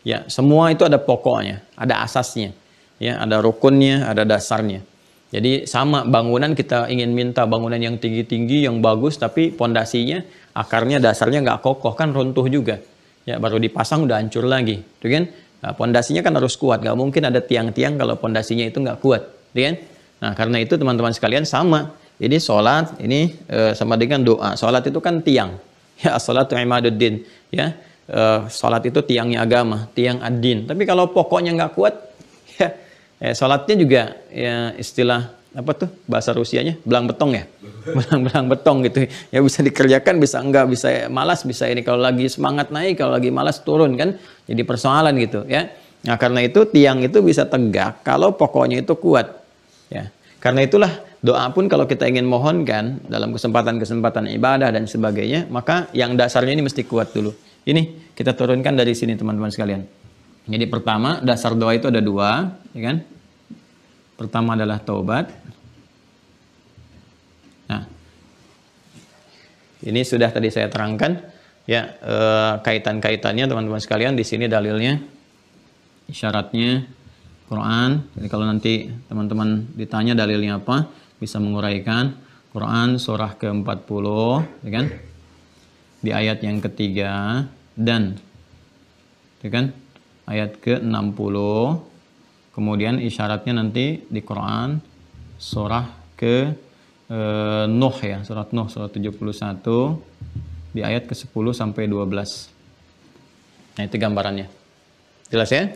Ya, semua itu ada pokoknya, ada asasnya, ya, ada rukunnya, ada dasarnya. Jadi sama bangunan kita ingin minta bangunan yang tinggi-tinggi, yang bagus, tapi pondasinya, akarnya, dasarnya nggak kokoh, kan runtuh juga. Ya baru dipasang udah hancur lagi, tuh kan? Nah, pondasinya kan harus kuat, nggak mungkin ada tiang-tiang kalau pondasinya itu nggak kuat, tuh kan? Nah karena itu teman-teman sekalian sama, ini sholat, ini sama dengan doa. Sholat itu kan tiang, ya sholatu imaduddin, ya sholat itu tiangnya agama, tiang ad-din. Tapi kalau pokoknya nggak kuat, ya sholatnya juga ya istilah apa tuh bahasa Rusianya belang betong ya, belang betong gitu ya, bisa dikerjakan bisa enggak, bisa malas bisa ini, kalau lagi semangat naik, kalau lagi malas turun kan, jadi persoalan gitu ya. Nah karena itu tiang itu bisa tegak kalau pokoknya itu kuat ya. Karena itulah doa pun kalau kita ingin mohonkan dalam kesempatan-kesempatan ibadah dan sebagainya, maka yang dasarnya ini mesti kuat dulu. Ini kita turunkan dari sini teman-teman sekalian. Jadi pertama, dasar doa itu ada 2, ya kan? Pertama adalah taubat. Nah, ini sudah tadi saya terangkan, ya kaitan-kaitannya teman-teman sekalian. Di sini dalilnya, isyaratnya Quran. Jadi kalau nanti teman-teman ditanya dalilnya apa, bisa menguraikan. Quran surah ke-40, ya kan? Di ayat yang ketiga dan, ya kan? Ayat ke-60, kemudian isyaratnya nanti di Quran surah ke Nuh ya, surat Nuh surat 71 di ayat ke-10 sampai 12. Nah itu gambarannya. Jelas ya?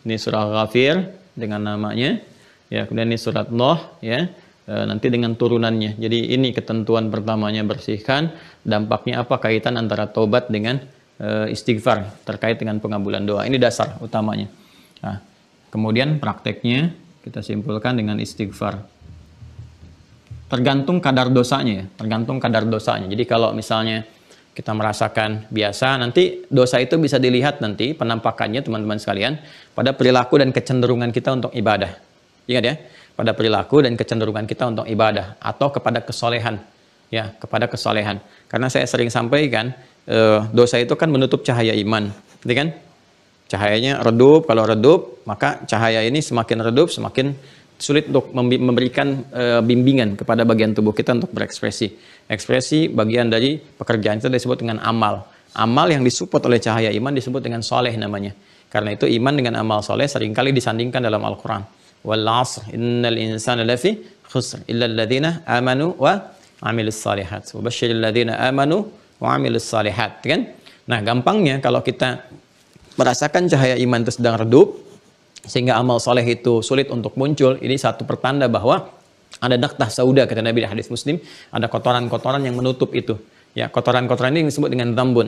Ini surah Ghafir dengan namanya, ya kemudian ini surat Nuh ya, nanti dengan turunannya. Jadi ini ketentuan pertamanya bersihkan, dampaknya apa, kaitan antara taubat dengan istighfar terkait dengan pengabulan doa. Ini dasar utamanya. Nah, kemudian prakteknya kita simpulkan dengan istighfar. Tergantung kadar dosanya ya, tergantung kadar dosanya. Jadi kalau misalnya kita merasakan biasa, nanti dosa itu bisa dilihat nanti penampakannya teman-teman sekalian pada perilaku dan kecenderungan kita untuk ibadah. Ingat ya, pada perilaku dan kecenderungan kita untuk ibadah atau kepada kesolehan. Ya, kepada kesolehan. Karena saya sering sampaikan, dosa itu kan menutup cahaya iman, gitu kan? Cahayanya redup, kalau redup maka cahaya ini semakin redup, semakin sulit untuk memberikan bimbingan kepada bagian tubuh kita untuk berekspresi. Ekspresi bagian dari pekerjaan itu disebut dengan amal. Amal yang disupport oleh cahaya iman disebut dengan soleh namanya. Karena itu iman dengan amal soleh seringkali disandingkan dalam Al-Quran. Wal 'ashr innal insana lafi khusr illa alladziina amanu wa 'amilus shalihat. Wa basyiril ladziina amanu wa 'amilus shalihat, kan? Nah, gampangnya kalau kita merasakan cahaya iman itu sedang redup sehingga amal soleh itu sulit untuk muncul, ini satu pertanda bahwa ada daktah sauda, kata Nabi di hadis Muslim, ada kotoran-kotoran yang menutup itu. Ya, kotoran-kotoran ini disebut dengan dzambun.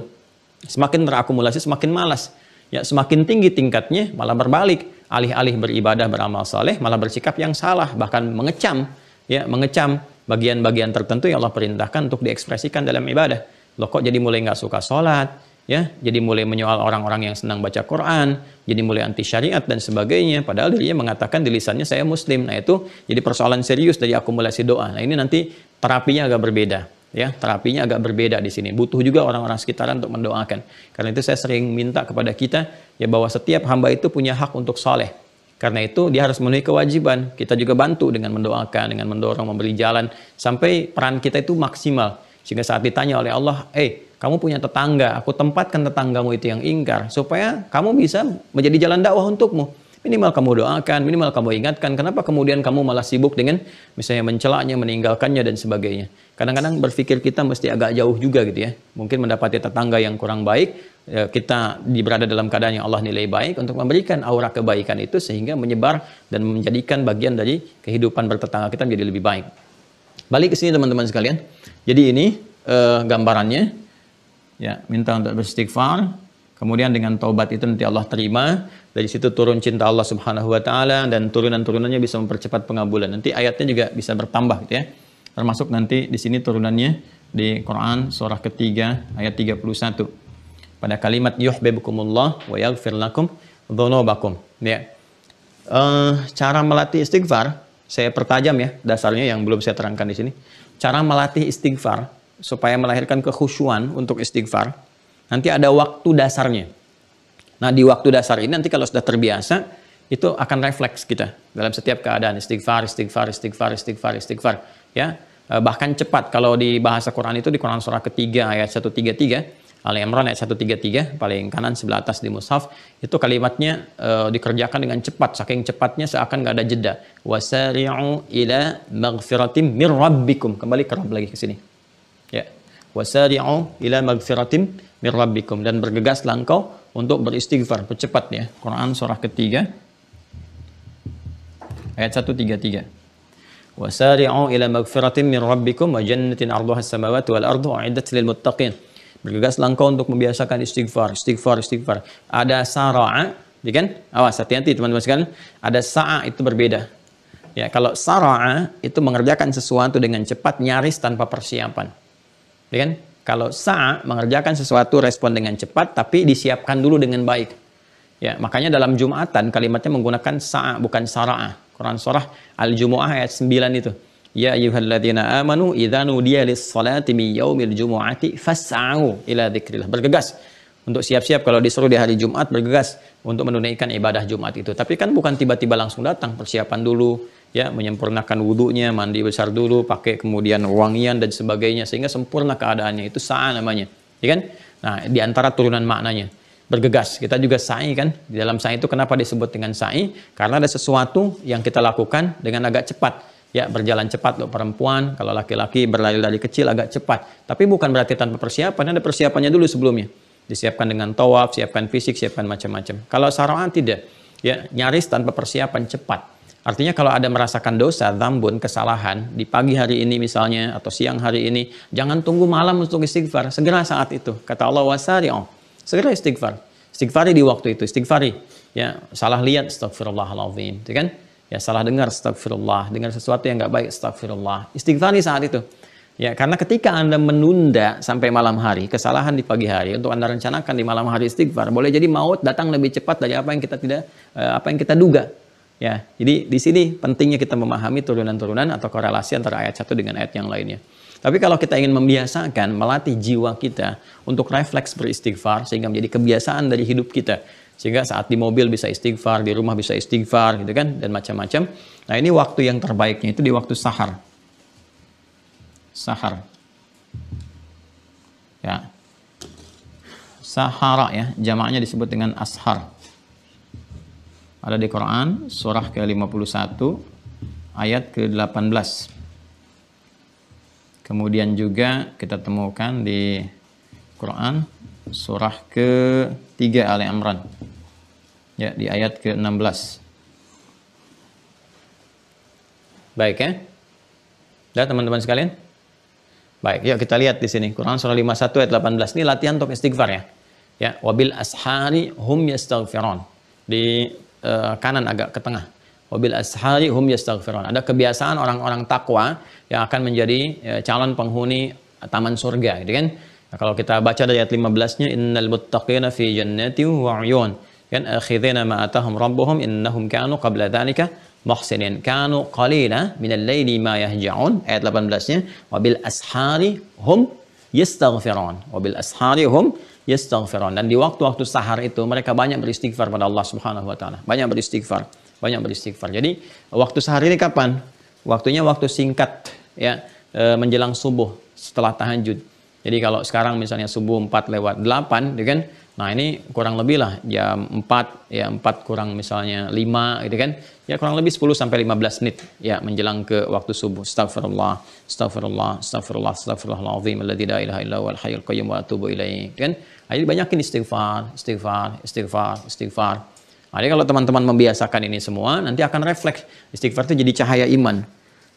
Semakin terakumulasi semakin malas. Ya, semakin tinggi tingkatnya malah berbalik. Alih-alih beribadah beramal saleh malah bersikap yang salah, bahkan mengecam, ya, mengecam bagian-bagian tertentu yang Allah perintahkan untuk diekspresikan dalam ibadah. Loh, kok jadi mulai nggak suka sholat, ya, jadi mulai menyoal orang-orang yang senang baca Quran, jadi mulai anti syariat dan sebagainya. Padahal dirinya mengatakan di lisannya saya Muslim. Nah, itu jadi persoalan serius dari akumulasi doa. Nah, ini nanti terapinya agak berbeda. Ya, terapinya agak berbeda di sini. Butuh juga orang-orang sekitaran untuk mendoakan. Karena itu saya sering minta kepada kita ya bahwa setiap hamba itu punya hak untuk soleh. Karena itu dia harus memenuhi kewajiban. Kita juga bantu dengan mendoakan, dengan mendorong, memberi jalan sampai peran kita itu maksimal. Sehingga saat ditanya oleh Allah, kamu punya tetangga, aku tempatkan tetanggamu itu yang ingkar supaya kamu bisa menjadi jalan dakwah untukmu. Minimal kamu doakan, minimal kamu ingatkan. Kenapa kemudian kamu malah sibuk dengan misalnya mencelaknya, meninggalkannya dan sebagainya. Kadang-kadang berpikir kita mesti agak jauh juga gitu ya. Mungkin mendapati tetangga yang kurang baik, kita berada dalam keadaan yang Allah nilai baik untuk memberikan aura kebaikan itu sehingga menyebar dan menjadikan bagian dari kehidupan bertetangga kita menjadi lebih baik. Balik ke sini teman-teman sekalian. Jadi ini gambarannya. Ya, minta untuk beristighfar. Kemudian dengan taubat itu nanti Allah terima. Dari situ turun cinta Allah Subhanahu wa taala dan turunan-turunannya bisa mempercepat pengabulan. Nanti ayatnya juga bisa bertambah gitu ya. Termasuk nanti di sini turunannya di Quran surah ketiga ayat 31. Pada kalimat yuhibbukumullah wa yaghfir lakum dzunubakum. Ya. Cara melatih istighfar saya pertajam ya dasarnya yang belum saya terangkan di sini. Cara melatih istighfar supaya melahirkan kekhusyuan untuk istighfar. Nanti ada waktu dasarnya. Nah, di waktu dasar ini nanti kalau sudah terbiasa, itu akan refleks kita dalam setiap keadaan. Istighfar, istighfar, istighfar, istighfar, istighfar. Ya, bahkan cepat. Kalau di bahasa Quran itu di Quran surah ketiga ayat 133, Al-Imran ayat 133, paling kanan sebelah atas di mushaf, itu kalimatnya dikerjakan dengan cepat. Saking cepatnya seakan nggak ada jeda. Wasari'u ila maghfiratim mir rabbikum. Kembali ke Rabb lagi ke sini. Ya. Wasari'u ila maghfiratim mir rabbikum, dan bergegaslah engkau untuk beristighfar, percepat ya. Quran surah ketiga ayat 133. Wasari'u ila maghfiratin min rabbikum wa jannatin 'arduha as-samawati wal ardu u'iddat lil muttaqin. Bergegaslah engkau untuk membiasakan istighfar, istighfar, istighfar. Ada sara'a, ya kan? Awas, hati-hati teman-teman sekalian. Ada sa'a itu berbeda. Ya, kalau sara'a itu mengerjakan sesuatu dengan cepat, nyaris tanpa persiapan. Ya kan? Kalau sa'a mengerjakan sesuatu respon dengan cepat tapi disiapkan dulu dengan baik. Ya, makanya dalam Jumatan kalimatnya menggunakan sa'a bukan sara'a. Quran surah Al-Jumu'ah ayat 9 itu. Ya ayyuhalladzina amanu idza nudiya lis-salati min yaumil jumu'ati fas'au ila dzikrillah. Bergegas untuk siap-siap kalau disuruh di hari Jumat, bergegas untuk menunaikan ibadah Jumat itu. Tapi kan bukan tiba-tiba langsung datang, persiapan dulu. Ya, menyempurnakan wudhunya, mandi besar dulu, pakai kemudian wangian dan sebagainya sehingga sempurna keadaannya. Itu sa'a namanya, ya kan? Nah, di antara turunan maknanya bergegas. Kita juga sa'i kan? Di dalam sa'i itu kenapa disebut dengan sa'i? Karena ada sesuatu yang kita lakukan dengan agak cepat. Ya, berjalan cepat untuk perempuan, kalau laki-laki berlari dari kecil agak cepat. Tapi bukan berarti tanpa persiapan, ada persiapannya dulu sebelumnya. Disiapkan dengan tawaf, siapkan fisik, siapkan macam-macam. Kalau sara'an tidak, ya nyaris tanpa persiapan cepat. Artinya kalau ada merasakan dosa, dzambun, kesalahan di pagi hari ini misalnya atau siang hari ini, jangan tunggu malam untuk istighfar, segera saat itu. Kata Allah wasari'u, segera istighfar. Istighfari di waktu itu, istighfari. Ya, salah lihat, astagfirullahaladzim, kan? Ya, salah dengar, astagfirullah, dengar sesuatu yang nggak baik, astagfirullah. Istighfari saat itu. Ya, karena ketika Anda menunda sampai malam hari, kesalahan di pagi hari untuk Anda rencanakan di malam hari istighfar, boleh jadi maut datang lebih cepat dari apa yang kita duga. Ya, jadi di sini pentingnya kita memahami turunan-turunan atau korelasi antara ayat satu dengan ayat yang lainnya. Tapi kalau kita ingin membiasakan, melatih jiwa kita untuk refleks beristighfar sehingga menjadi kebiasaan dari hidup kita. Sehingga saat di mobil bisa istighfar, di rumah bisa istighfar, gitu kan, dan macam-macam. Nah, ini waktu yang terbaiknya itu di waktu sahar. Sahar. Ya. Sahara ya, jamaknya disebut dengan ashar. Ada di Quran surah ke-51 ayat ke-18. Kemudian juga kita temukan di Quran surah ke-3 Ali Imran. Ya, di ayat ke-16. Baik ya. Dah teman-teman sekalian? Baik, yuk kita lihat di sini. Quran surah 51 ayat 18. Ini latihan untuk istighfar ya. Ya, wabil ashari hum yastaghfirun. Di kanan agak ke tengah. Wabil ashari hum yastaghfirun. Ada kebiasaan orang-orang takwa yang akan menjadi calon penghuni taman surga, gitu kan? Nah, kalau kita baca dari ayat 15-nya, innal muttaqina fi jannatin wa 'uyun. Kan akhidhina ma atahum rabbuhum innahum kanu qabla dzalika muhsinin kanu qalila minal laili ma yahja'un. Ayat 18-nya wabil ashari hum yastaghfirun. Wabil ashari hum yastaghfirun. Dan di waktu-waktu sahar itu mereka banyak beristighfar pada Allah Subhanahu wa taala. Banyak beristighfar, banyak beristighfar. Jadi waktu sahar ini kapan? Waktunya waktu singkat ya, menjelang subuh setelah tahajud. Jadi kalau sekarang misalnya subuh 4:08 gitu kan. Nah, ini kurang lebih lah jam 4 ya, 4 kurang misalnya 5 gitu kan. Ya kurang lebih 10 sampai 15 menit ya menjelang ke waktu subuh. Astagfirullah, astagfirullah, astagfirullah, astagfirullahalazim alladzi la ilaha illa huwal hayyul qayyum wa atubu ilaih. Kan? Jadi banyakin istighfar, istighfar, istighfar, istighfar. Jadi kalau teman-teman membiasakan ini semua, nanti akan refleks. Istighfar itu jadi cahaya iman.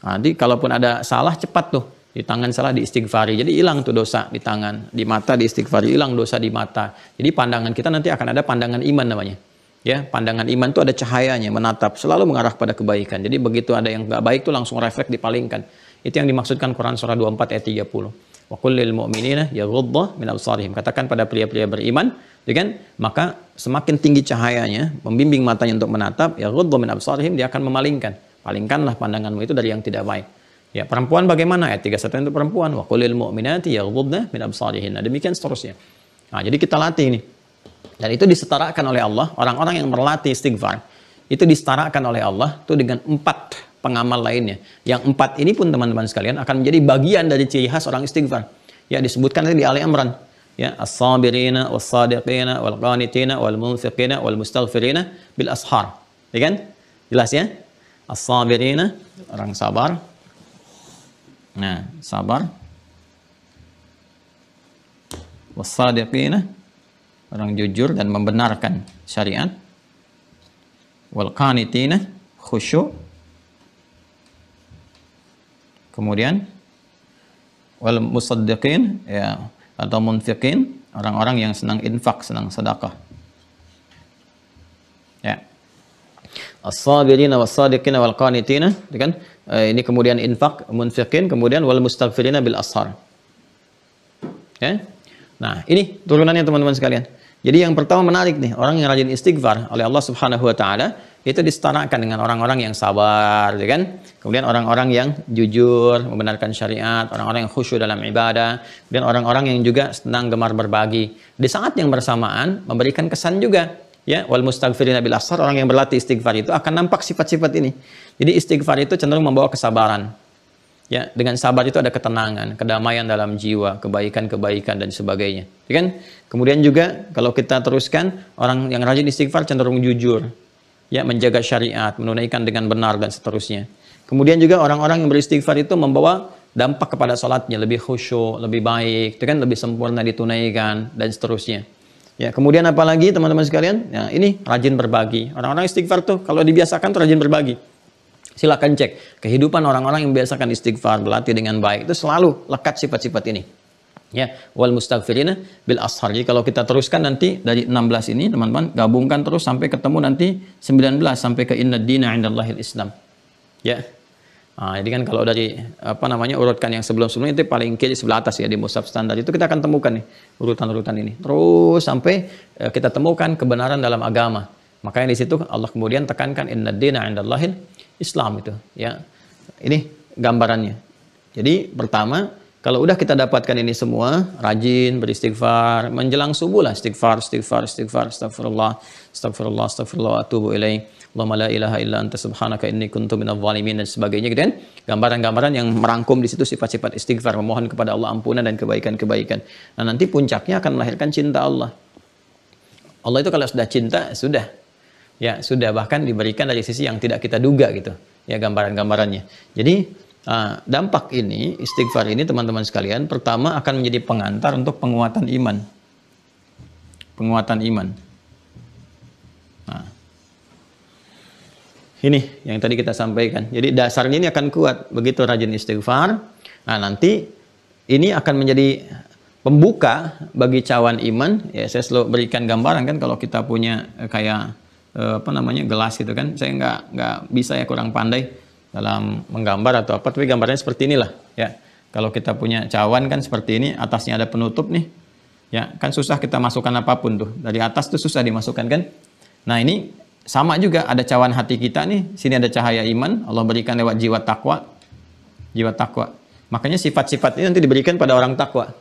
Nanti kalaupun ada salah cepat tuh. Di tangan salah diistighfari, jadi hilang tuh dosa di tangan, di mata diistighfari, hilang dosa di mata. Jadi pandangan kita nanti akan ada pandangan iman namanya. Ya, pandangan iman itu ada cahayanya, menatap, selalu mengarah pada kebaikan. Jadi begitu ada yang nggak baik tuh langsung refleks dipalingkan. Itu yang dimaksudkan Quran surah 24 ayat 30. Wa qul lil mu'minina yaghuddu min absarihim. Katakan pada pria-pria beriman, ya kan? Maka semakin tinggi cahayanya, membimbing matanya untuk menatap, yaghuddu min absarihim, dia akan memalingkan. Palingkanlah pandanganmu itu dari yang tidak baik. Ya, perempuan bagaimana? Ayat 31 itu perempuan. Wa qulil mu'minati yaghuddna min absarihinna. Demikian seterusnya. Nah, jadi kita latih ini. Dan itu disetarakan oleh Allah. Orang-orang yang berlatih istighfar itu disetarakan oleh Allah itu dengan 4 pengamal lainnya. Yang 4 ini pun teman-teman sekalian akan menjadi bagian dari ciri khas orang istighfar. Ya, disebutkan di Ali Imran. Ya, as-sabirina was-sadiqina wal-qanitina wal-munfiqina wal-mustaghfirina bil ashar. Ya kan? Jelas ya? As-sabirina, orang sabar. Nah, sabar. Was-sadiqina, orang jujur dan membenarkan syariat. Wal qanitina, khusyuk. Kemudian wal musaddiqin ya, atau munfiqin, orang-orang yang senang infak, senang sedekah. Ya. As-sabirina was-sadiqina wal qanitina, kan? Ini kemudian infak, munfiqin, kemudian wal mustaghfirina bil ashar. Ya. Nah, ini turunannya teman-teman sekalian. Jadi yang pertama menarik nih, orang yang rajin istighfar oleh Allah Subhanahu wa taala itu disetarakan dengan orang-orang yang sabar, ya kan? Kemudian orang-orang yang jujur, membenarkan syariat, orang-orang yang khusyuk dalam ibadah, dan orang-orang yang juga senang gemar berbagi. Di saat yang bersamaan memberikan kesan juga, ya, wal mustaghfirina bil ashar, orang yang berlatih istighfar itu akan nampak sifat-sifat ini. Jadi istighfar itu cenderung membawa kesabaran. Ya, dengan sabar itu ada ketenangan, kedamaian dalam jiwa, kebaikan-kebaikan dan sebagainya. Ya kan? Kemudian juga kalau kita teruskan, orang yang rajin istighfar cenderung jujur. Ya, menjaga syariat, menunaikan dengan benar dan seterusnya. Kemudian juga orang-orang yang beristighfar itu membawa dampak kepada salatnya, lebih khusyuk, lebih baik, itu kan lebih sempurna ditunaikan dan seterusnya. Ya, kemudian apalagi teman-teman sekalian? Ya, ini rajin berbagi. Orang-orang istighfar tuh kalau dibiasakan tuh rajin berbagi. Silakan cek kehidupan orang-orang yang membiasakan istighfar, berlatih dengan baik, itu selalu lekat sifat-sifat ini. Ya, wal mustaghfirina bil ashar. Jadi kalau kita teruskan nanti dari 16 ini teman-teman gabungkan terus sampai ketemu nanti 19 sampai ke innad dina 'indallahil Islam. Ya. Nah, jadi kan kalau dari urutkan yang sebelum-sebelumnya itu paling kiri sebelah atas ya di mushaf standar itu kita akan temukan nih urutan-urutan ini. Terus sampai kita temukan kebenaran dalam agama. Makanya di situ Allah kemudian tekankan innad dina 'indallahil Islam itu, ya. Ini gambarannya. Jadi pertama, Kalau udah kita dapatkan ini semua, rajin beristighfar, menjelang subuh lah istighfar, astagfirullah, astagfirullah, atubu ilaih. Allahumma la ilaha illa anta subhanaka inni kuntu minadh dhalimin dan sebagainya gitu kan. Gambaran-gambaran yang merangkum di situ sifat-sifat istighfar, memohon kepada Allah ampunan dan kebaikan-kebaikan. Nah, nanti puncaknya akan melahirkan cinta Allah. Allah itu kalau sudah cinta, sudah. Ya, sudah bahkan diberikan dari sisi yang tidak kita duga gitu. Ya, gambaran-gambarannya. Jadi dampak ini, istighfar ini teman-teman sekalian, pertama akan menjadi pengantar untuk penguatan iman. Penguatan iman. Nah, ini yang tadi kita sampaikan. Jadi dasarnya ini akan kuat. Begitu rajin istighfar, nah nanti ini akan menjadi pembuka bagi cawan iman. Ya, saya selalu berikan gambaran kan kalau kita punya kayak gelas gitu kan. Saya nggak bisa ya, kurang pandai dalam menggambar atau apa, tapi gambarnya seperti inilah ya. Kalau kita punya cawan kan seperti ini, atasnya ada penutup nih ya, kan susah kita masukkan apapun tuh, dari atas tuh susah dimasukkan kan. Nah, ini sama juga, ada cawan hati kita nih, sini ada cahaya iman, Allah berikan lewat jiwa takwa. Jiwa takwa, makanya sifat-sifat ini nanti diberikan pada orang takwa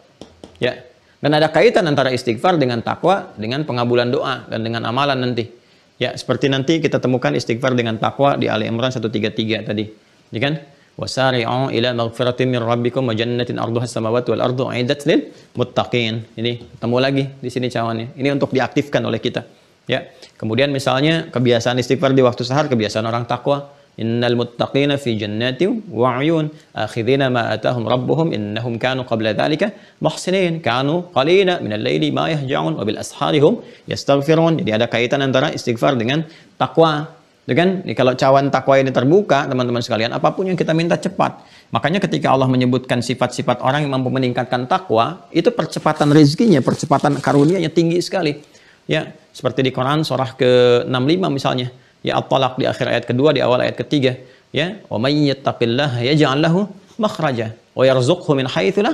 ya. Dan ada kaitan antara istighfar dengan takwa, dengan pengabulan doa dan dengan amalan nanti. Ya, seperti nanti kita temukan istighfar dengan takwa di Ali Imran 133 tadi. Ya kan? Wasari'u ila maghfiratin min rabbikum wa jannatin 'arduha as-samawati wal ardu 'iddat lil muttaqin. Ini ketemu lagi di sini cawannya. Ini untuk diaktifkan oleh kita. Ya. Kemudian misalnya kebiasaan istighfar di waktu sahar, kebiasaan orang takwa. Innal muttaqina fi jannatin wa 'uyun akhidhina ma atahum rabbuhum innahum kanu qabla dhalika muhsinin kanu qalina minal laili ma yahja'un wa bil asharihum yastaghfirun. Jadi ada kaitan antara istighfar dengan takwa. Kan? Kalau cawan takwa ini terbuka, teman-teman sekalian, apapun yang kita minta cepat. Makanya ketika Allah menyebutkan sifat-sifat orang yang mampu meningkatkan takwa, itu percepatan rezekinya, percepatan karunia-Nya tinggi sekali. Ya, seperti di Quran surah ke-65 misalnya. Ya, At-Talaq di akhir ayat kedua, di awal ayat ketiga. Ya, wa may yattaqillaha yaj'al lahu makhraja wa yarzuqhu min haitsu la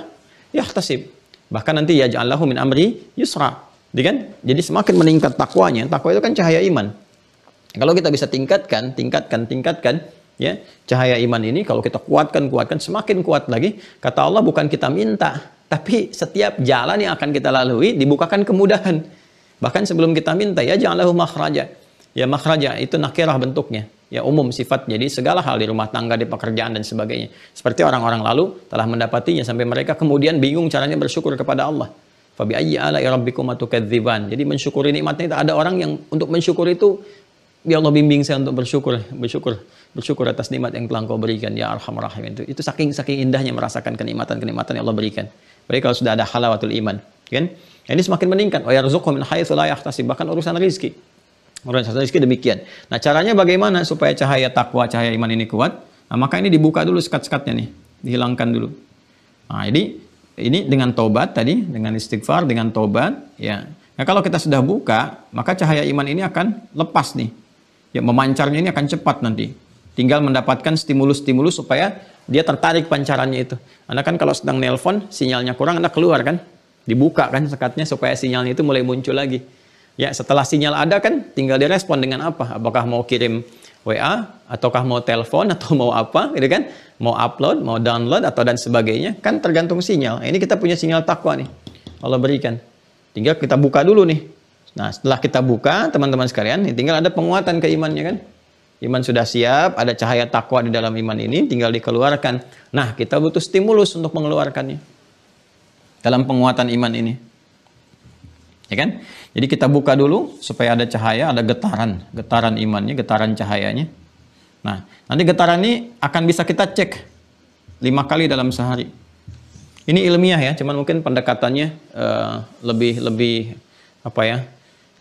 yahtasib. Bahkan nanti yaj'al lahu min amri yusra. Jadi semakin meningkat takwanya, takwa itu kan cahaya iman. Kalau kita bisa tingkatkan ya, cahaya iman ini kalau kita kuatkan, semakin kuat lagi. Kata Allah, bukan kita minta, tapi setiap jalan yang akan kita lalui dibukakan kemudahan. Bahkan sebelum kita minta, ya yaj'al lahu makhraja. Ya, makhraja itu nakirah bentuknya, ya umum sifat. Jadi segala hal di rumah tangga, di pekerjaan dan sebagainya. Seperti orang-orang lalu telah mendapatinya sampai mereka kemudian bingung caranya bersyukur kepada Allah. Fa bi ayyi ala'i rabbikum tukadziban. Jadi mensyukuri nikmatnya itu, ada orang yang untuk mensyukur itu, ya Allah bimbing saya untuk bersyukur atas nikmat yang telah Engkau berikan ya Arhamar Rahimin. Itu saking indahnya merasakan kenikmatan-kenikmatan yang Allah berikan. Berarti kalau sudah ada halawatul iman, kan? Ini semakin meningkat. Wa yarzuqhu min haitsu la yahtasib. Bahkan urusan rezeki. Urusan rezeki demikian. Nah, caranya bagaimana supaya cahaya takwa, cahaya iman ini kuat? Nah, maka ini dibuka dulu sekat-sekatnya nih, dihilangkan dulu. Nah, jadi ini dengan tobat tadi, dengan istighfar, dengan tobat, ya. Nah, kalau kita sudah buka, maka cahaya iman ini akan lepas nih. Ya, memancarnya ini akan cepat nanti. Tinggal mendapatkan stimulus-stimulus supaya dia tertarik pancarannya itu. Anda kan kalau sedang nelpon, sinyalnya kurang, Anda keluar kan? Dibuka kan sekatnya supaya sinyalnya itu mulai muncul lagi. Ya, setelah sinyal ada kan, tinggal direspon dengan apa? Apakah mau kirim WA, ataukah mau telepon, atau mau apa, gitu kan? Mau upload, mau download, atau dan sebagainya, kan tergantung sinyal. Nah, ini kita punya sinyal takwa nih, Allah berikan. Tinggal kita buka dulu nih. Nah, setelah kita buka, teman-teman sekalian, tinggal ada penguatan keimannya kan? Iman sudah siap, ada cahaya takwa di dalam iman ini, tinggal dikeluarkan. Nah, kita butuh stimulus untuk mengeluarkannya dalam penguatan iman ini. Ya kan? Jadi kita buka dulu supaya ada cahaya, ada getaran imannya, getaran cahayanya. Nah, nanti getaran ini akan bisa kita cek 5 kali dalam sehari. Ini ilmiah ya, cuman mungkin pendekatannya lebih apa ya?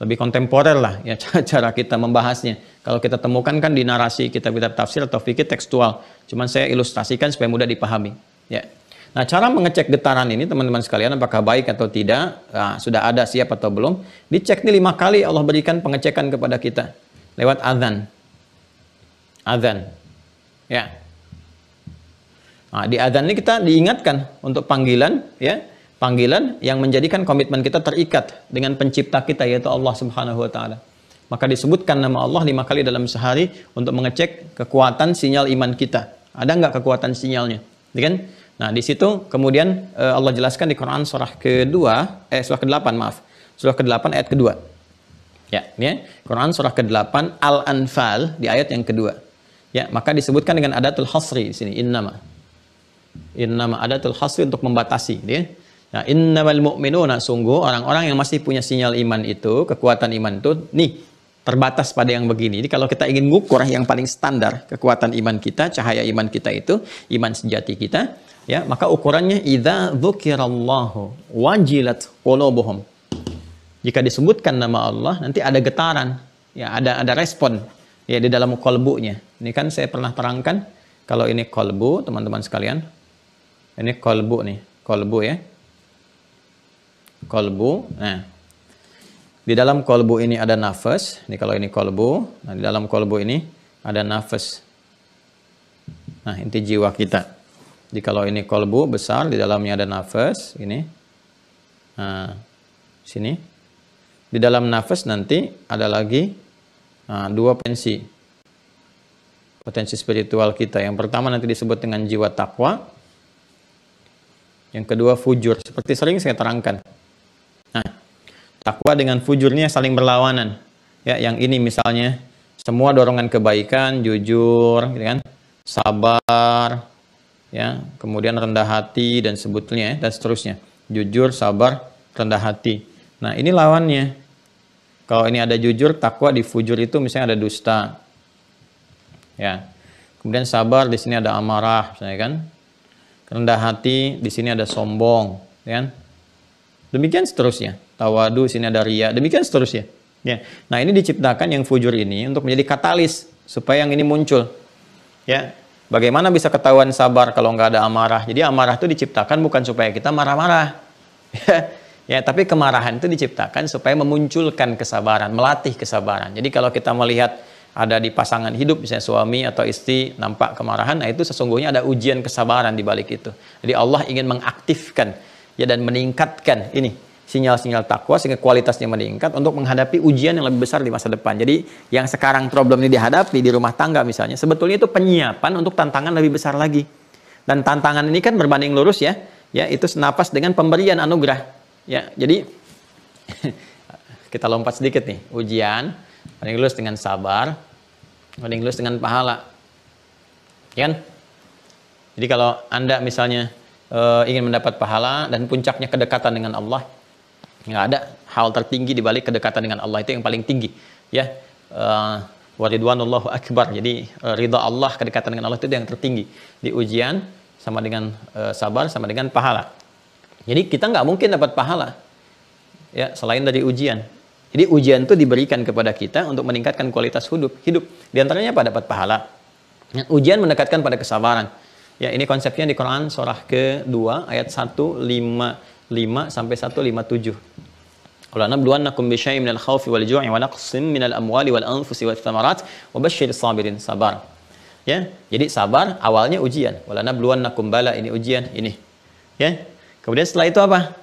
Lebih kontemporer lah ya cara kita membahasnya. Kalau kita temukan kan di narasi kitab-kitab tafsir atau fikih tekstual. Cuman saya ilustrasikan supaya mudah dipahami. Ya. Nah, cara mengecek getaran ini teman-teman sekalian apakah baik atau tidak, nah, sudah ada siap atau belum, dicek nih 5 kali Allah berikan pengecekan kepada kita lewat azan. Azan. Ya. Nah, di azan ini kita diingatkan untuk panggilan ya, panggilan yang menjadikan komitmen kita terikat dengan pencipta kita yaitu Allah Subhanahu wa taala. Maka disebutkan nama Allah 5 kali dalam sehari untuk mengecek kekuatan sinyal iman kita. Ada nggak kekuatan sinyalnya? Ya kan? Nah, di situ kemudian Allah jelaskan di Quran surah surah ke-8 maaf. Surah ke-8 ayat kedua. Ya, ini ya. Quran surah ke-8 Al-Anfal di ayat yang kedua. Ya, maka disebutkan dengan adatul hasri di sini innama. Innama adatul hasri untuk membatasi, ya. Nah, innamal mu'minuna sungguh orang-orang yang masih punya sinyal iman itu, kekuatan iman itu nih terbatas pada yang begini. Jadi kalau kita ingin ngukur yang paling standar kekuatan iman kita, cahaya iman kita itu, iman sejati kita, ya, maka ukurannya idza dzukirallahu wajilat qulubuhum. Jika disebutkan nama Allah, nanti ada getaran, ya, ada respon ya di dalam kolbunya. Ini kan saya pernah terangkan kalau ini kolbu, teman-teman sekalian. Ini kolbu nih, kolbu ya. Kolbu. Nah, di dalam kolbu ini ada nafas. Ini kalau ini kolbu, nah di dalam kolbu ini ada nafas. Nah, inti jiwa kita. Jadi kalau ini kolbu besar, di dalamnya ada nafas. Ini. Nah, sini. Di dalam nafas nanti ada lagi dua potensi. Potensi spiritual kita. Yang pertama nanti disebut dengan jiwa takwa. Yang kedua fujur. Seperti sering saya terangkan. Nah, takwa dengan fujurnya saling berlawanan. Ya, yang ini misalnya semua dorongan kebaikan, jujur, gitu kan, sabar, ya, kemudian rendah hati dan sebetulnya dan seterusnya. Jujur, sabar, rendah hati. Nah, ini lawannya. Kalau ini ada jujur, takwa di fujur itu misalnya ada dusta. Ya. Kemudian sabar di sini ada amarah, misalnya kan. Rendah hati di sini ada sombong, ya kan? Demikian seterusnya. Tawadu sini ada riya. Demikian seterusnya. Ya. Nah, ini diciptakan yang fujur ini untuk menjadi katalis supaya yang ini muncul. Ya. Bagaimana bisa ketahuan sabar kalau nggak ada amarah? Jadi amarah itu diciptakan bukan supaya kita marah-marah. Ya, tapi kemarahan itu diciptakan supaya memunculkan kesabaran, melatih kesabaran. Jadi kalau kita melihat ada di pasangan hidup, misalnya suami atau istri nampak kemarahan, nah itu sesungguhnya ada ujian kesabaran di balik itu. Jadi Allah ingin mengaktifkan ya dan meningkatkan ini sinyal-sinyal takwa sehingga kualitasnya meningkat untuk menghadapi ujian yang lebih besar di masa depan. Jadi yang sekarang problem ini dihadapi di rumah tangga misalnya, sebetulnya itu penyiapan untuk tantangan lebih besar lagi. Dan tantangan ini kan berbanding lurus ya, itu senapas dengan pemberian anugerah. Ya, jadi kita lompat sedikit nih, ujian banding lurus dengan sabar, banding lurus dengan pahala. Ya kan? Jadi kalau Anda misalnya ingin mendapat pahala dan puncaknya kedekatan dengan Allah, nggak ada hal tertinggi di balik kedekatan dengan Allah, itu yang paling tinggi, ya. Waridwanullahu akbar. Jadi ridha Allah, kedekatan dengan Allah itu yang tertinggi. Di ujian sama dengan sabar sama dengan pahala. Jadi kita nggak mungkin dapat pahala, ya, selain dari ujian. Jadi ujian itu diberikan kepada kita untuk meningkatkan kualitas hidup. Di antaranya apa? Dapat pahala. Ujian mendekatkan pada kesabaran. Ya, ini konsepnya di Quran surah ke-2 ayat 155 sampai 157. Qul nabluwannakum bisyai'in minal khaufi wal ju'i wa naqsin minal amwali wal anfusi wath thamarat wa basyyiris sabirin. Sabar. Ya, jadi sabar awalnya ujian. Wala nabluwannakum, bala, ini ujian ini. Ya. Kemudian setelah itu apa?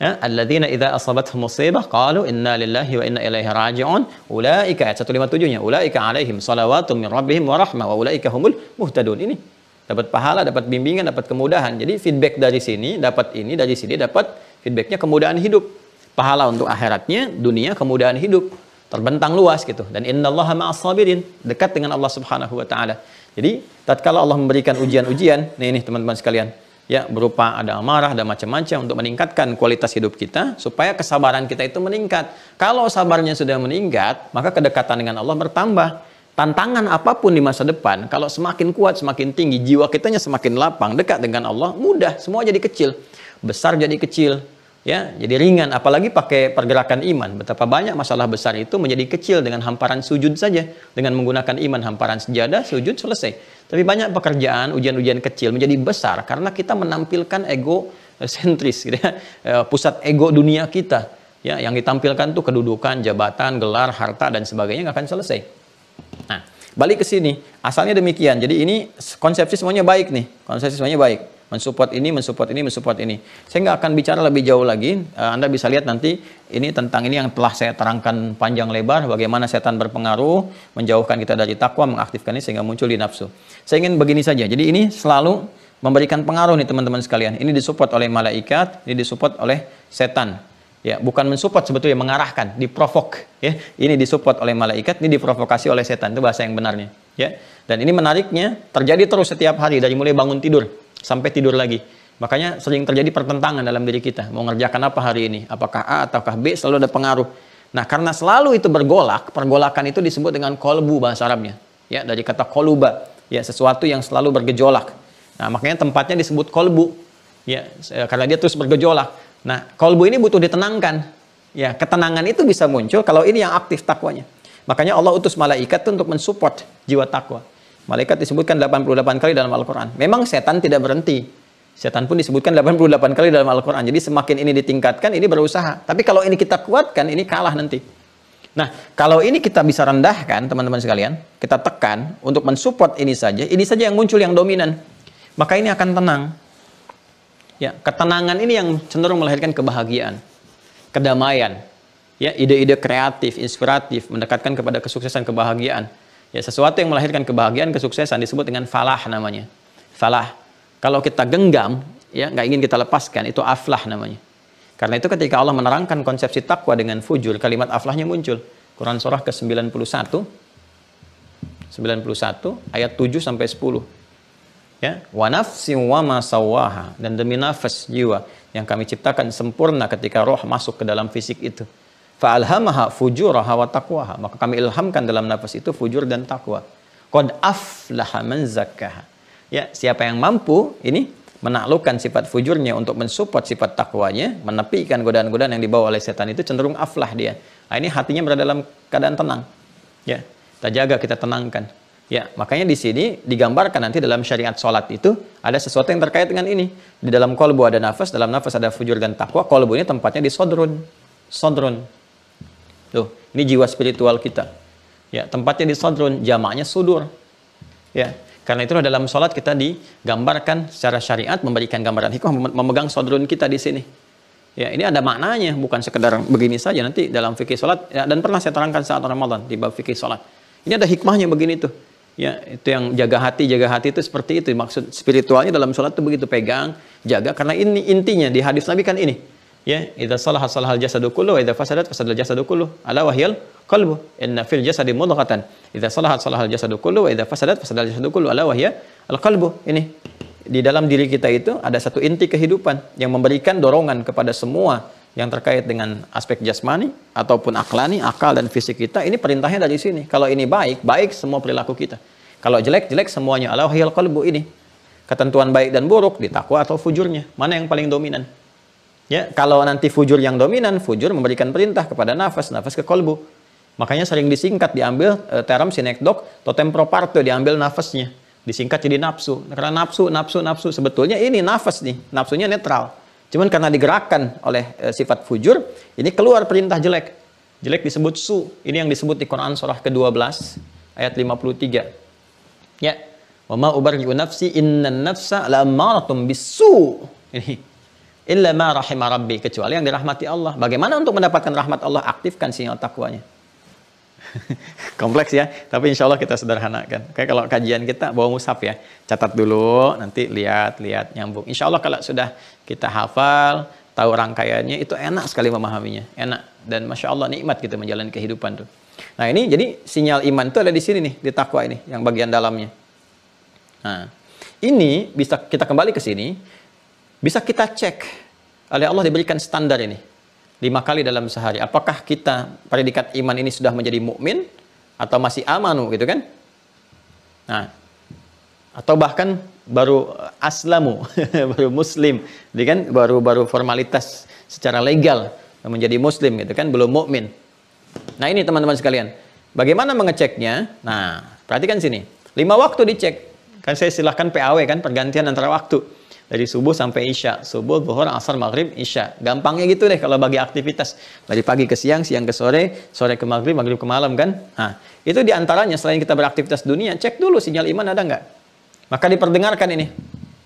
Ya, alladzina idza asabathum musibah qalu inna lillahi wa inna ilaihi raji'un. Ulaika ayat 157-nya. Ulaika alaihim salawatun min rabbihim wa rahmah wa ulaika humul muhtadun. Ini dapat pahala, dapat bimbingan, dapat kemudahan. Jadi feedback dari sini, dapat ini, dari sini dapat feedbacknya kemudahan hidup. Pahala untuk akhiratnya, dunia kemudahan hidup. Terbentang luas gitu. Dan innallaha ma'as sabirin, dekat dengan Allah Subhanahu wa taala. Jadi, tatkala Allah memberikan ujian-ujian, nih teman-teman sekalian, ya, berupa ada amarah, ada macam-macam untuk meningkatkan kualitas hidup kita supaya kesabaran kita itu meningkat. Kalau sabarnya sudah meningkat, maka kedekatan dengan Allah bertambah. Tantangan apapun di masa depan, kalau semakin kuat, semakin tinggi, jiwa kitanya semakin lapang, dekat dengan Allah, mudah, semua jadi kecil. Besar jadi kecil, ya, jadi ringan, apalagi pakai pergerakan iman. Betapa banyak masalah besar itu menjadi kecil dengan hamparan sujud saja. Dengan menggunakan iman, hamparan sejadah, sujud, selesai. Tapi banyak pekerjaan, ujian-ujian kecil menjadi besar karena kita menampilkan ego sentris, gitu ya. Pusat ego dunia kita. Ya, yang ditampilkan tuh kedudukan, jabatan, gelar, harta, dan sebagainya nggak akan selesai. Nah, balik ke sini, asalnya demikian. Jadi ini konsepsi semuanya baik nih, konsepsi semuanya baik. Mensupport ini, mensupport ini, mensupport ini. Saya nggak akan bicara lebih jauh lagi. Anda bisa lihat nanti ini tentang ini yang telah saya terangkan panjang lebar. Bagaimana setan berpengaruh, menjauhkan kita dari takwa, mengaktifkan ini sehingga muncul di nafsu. Saya ingin begini saja. Jadi ini selalu memberikan pengaruh nih teman-teman sekalian. Ini disupport oleh malaikat, ini disupport oleh setan. Ya, bukan mensupport sebetulnya, mengarahkan, diprovok. Ya, ini disupport oleh malaikat, ini diprovokasi oleh setan. Itu bahasa yang benarnya. Ya, dan ini menariknya terjadi terus setiap hari dari mulai bangun tidur sampai tidur lagi. Makanya sering terjadi pertentangan dalam diri kita. Mau ngerjakan apa hari ini? Apakah A ataukah B? Selalu ada pengaruh. Nah, karena selalu itu bergolak, pergolakan itu disebut dengan kolbu bahasa Arabnya. Ya, dari kata koluba, ya sesuatu yang selalu bergejolak. Nah, makanya tempatnya disebut kolbu. Ya, karena dia terus bergejolak. Nah, kolbu ini butuh ditenangkan. Ya, ketenangan itu bisa muncul kalau ini yang aktif takwanya. Makanya Allah utus malaikat untuk mensupport jiwa takwa. Malaikat disebutkan 88 kali dalam Al-Quran. Memang setan tidak berhenti. Setan pun disebutkan 88 kali dalam Al-Quran. Jadi semakin ini ditingkatkan, ini berusaha. Tapi kalau ini kita kuatkan, ini kalah nanti. Nah, kalau ini kita bisa rendahkan, teman-teman sekalian, kita tekan untuk mensupport ini saja yang muncul yang dominan. Maka ini akan tenang. Ya, ketenangan ini yang cenderung melahirkan kebahagiaan, kedamaian, ya, ide-ide kreatif, inspiratif, mendekatkan kepada kesuksesan, kebahagiaan. Ya, sesuatu yang melahirkan kebahagiaan, kesuksesan disebut dengan falah namanya. Falah. Kalau kita genggam, ya, nggak ingin kita lepaskan, itu aflah namanya. Karena itu ketika Allah menerangkan konsepsi takwa dengan fujur, kalimat aflahnya muncul. Quran surah ke-91, ayat 7 sampai 10. Ya, wa nafsin wa ma sawaha, dan demi nafas jiwa yang kami ciptakan sempurna ketika roh masuk ke dalam fisik itu. Fa alhamaha fujuraha wa taqwaha, maka kami ilhamkan dalam nafas itu fujur dan takwa. Qad aflaha man zakkaha. Ya, siapa yang mampu ini menaklukkan sifat fujurnya untuk mensupport sifat takwanya, menepikan godaan-godaan yang dibawa oleh setan, itu cenderung aflah dia. Nah, ini hatinya berada dalam keadaan tenang. Ya, kita jaga, kita tenangkan. Ya, makanya di sini digambarkan nanti dalam syariat sholat itu ada sesuatu yang terkait dengan ini. Di dalam kolbu ada nafas, dalam nafas ada fujur dan takwa. Kolbu ini tempatnya di sodrun. Sodrun. Tuh, ini jiwa spiritual kita. Ya, tempatnya di sodrun, jamaknya sudur. Ya, karena itu dalam sholat kita digambarkan secara syariat, memberikan gambaran hikmah, memegang sodrun kita di sini. Ya, ini ada maknanya, bukan sekedar begini saja. Nanti dalam fikih sholat, ya, dan pernah saya terangkan saat Ramadan di bab fikih sholat. Ini ada hikmahnya begini tuh. Ya, itu yang jaga hati itu seperti itu. Maksud spiritualnya dalam sholat itu begitu, pegang, jaga. Karena ini intinya di hadis Nabi kan ini. Ya, idza salaha salahal jasadu kullu wa idza fasadat fasadal jasadu kullu. Ala wahyal qalbu. Inna fil jasadi mudghatan. Idza salahat salahal jasadu kullu wa idza fasadat fasadal jasadu kullu. Ala wahya al qalbu. Ini di dalam diri kita itu ada satu inti kehidupan yang memberikan dorongan kepada semua yang terkait dengan aspek jasmani ataupun aklani, akal dan fisik kita. Ini perintahnya dari sini. Kalau ini baik, baik semua perilaku kita. Kalau jelek, jelek semuanya. Ala wahyal qalbu. Ini ketentuan baik dan buruk di takwa atau fujurnya. Mana yang paling dominan? Ya, kalau nanti fujur yang dominan, fujur memberikan perintah kepada nafas, nafas ke kolbu. Makanya sering disingkat, diambil term sinekdok, totem proparto, diambil nafasnya. Disingkat jadi nafsu. Karena nafsu. Sebetulnya ini nafas nih, nafsunya netral. Cuman karena digerakkan oleh sifat fujur, ini keluar perintah jelek. Jelek disebut su. Ini yang disebut di Quran surah ke-12, ayat 53. Ya, wa ma ubarri'u nafsi innan nafsa la'ammaratun bis-su. Ini illa ma rahima rabbi, kecuali yang dirahmati Allah. Bagaimana untuk mendapatkan rahmat Allah? Aktifkan sinyal takwanya. Kompleks ya, tapi insya Allah kita sederhanakan. Kayak kalau kajian kita bawa mushaf ya, catat dulu, nanti lihat nyambung. Insya Allah kalau sudah kita hafal, tahu rangkaiannya, itu enak sekali memahaminya, enak. Dan masya Allah nikmat kita menjalani kehidupan tuh. Nah ini jadi sinyal iman itu ada di sini nih, di takwa ini, yang bagian dalamnya. Nah ini bisa kita kembali ke sini, bisa kita cek. Oleh Allah diberikan standar ini. 5 kali dalam sehari. Apakah kita predikat iman ini sudah menjadi mukmin atau masih amanu gitu kan? Nah, atau bahkan baru aslamu, baru muslim, jadi kan baru formalitas secara legal menjadi muslim gitu kan, belum mukmin. Nah, ini teman-teman sekalian. Bagaimana mengeceknya? Nah, perhatikan sini. 5 waktu dicek. Kan saya silahkan PAW kan, pergantian antara waktu. Dari subuh sampai isya, subuh, zuhur, asar, maghrib, isya. Gampangnya gitu deh kalau bagi aktivitas. Dari pagi ke siang, siang ke sore, sore ke maghrib, maghrib ke malam kan. Nah, itu diantaranya selain kita beraktivitas dunia, cek dulu sinyal iman ada nggak. Maka diperdengarkan ini.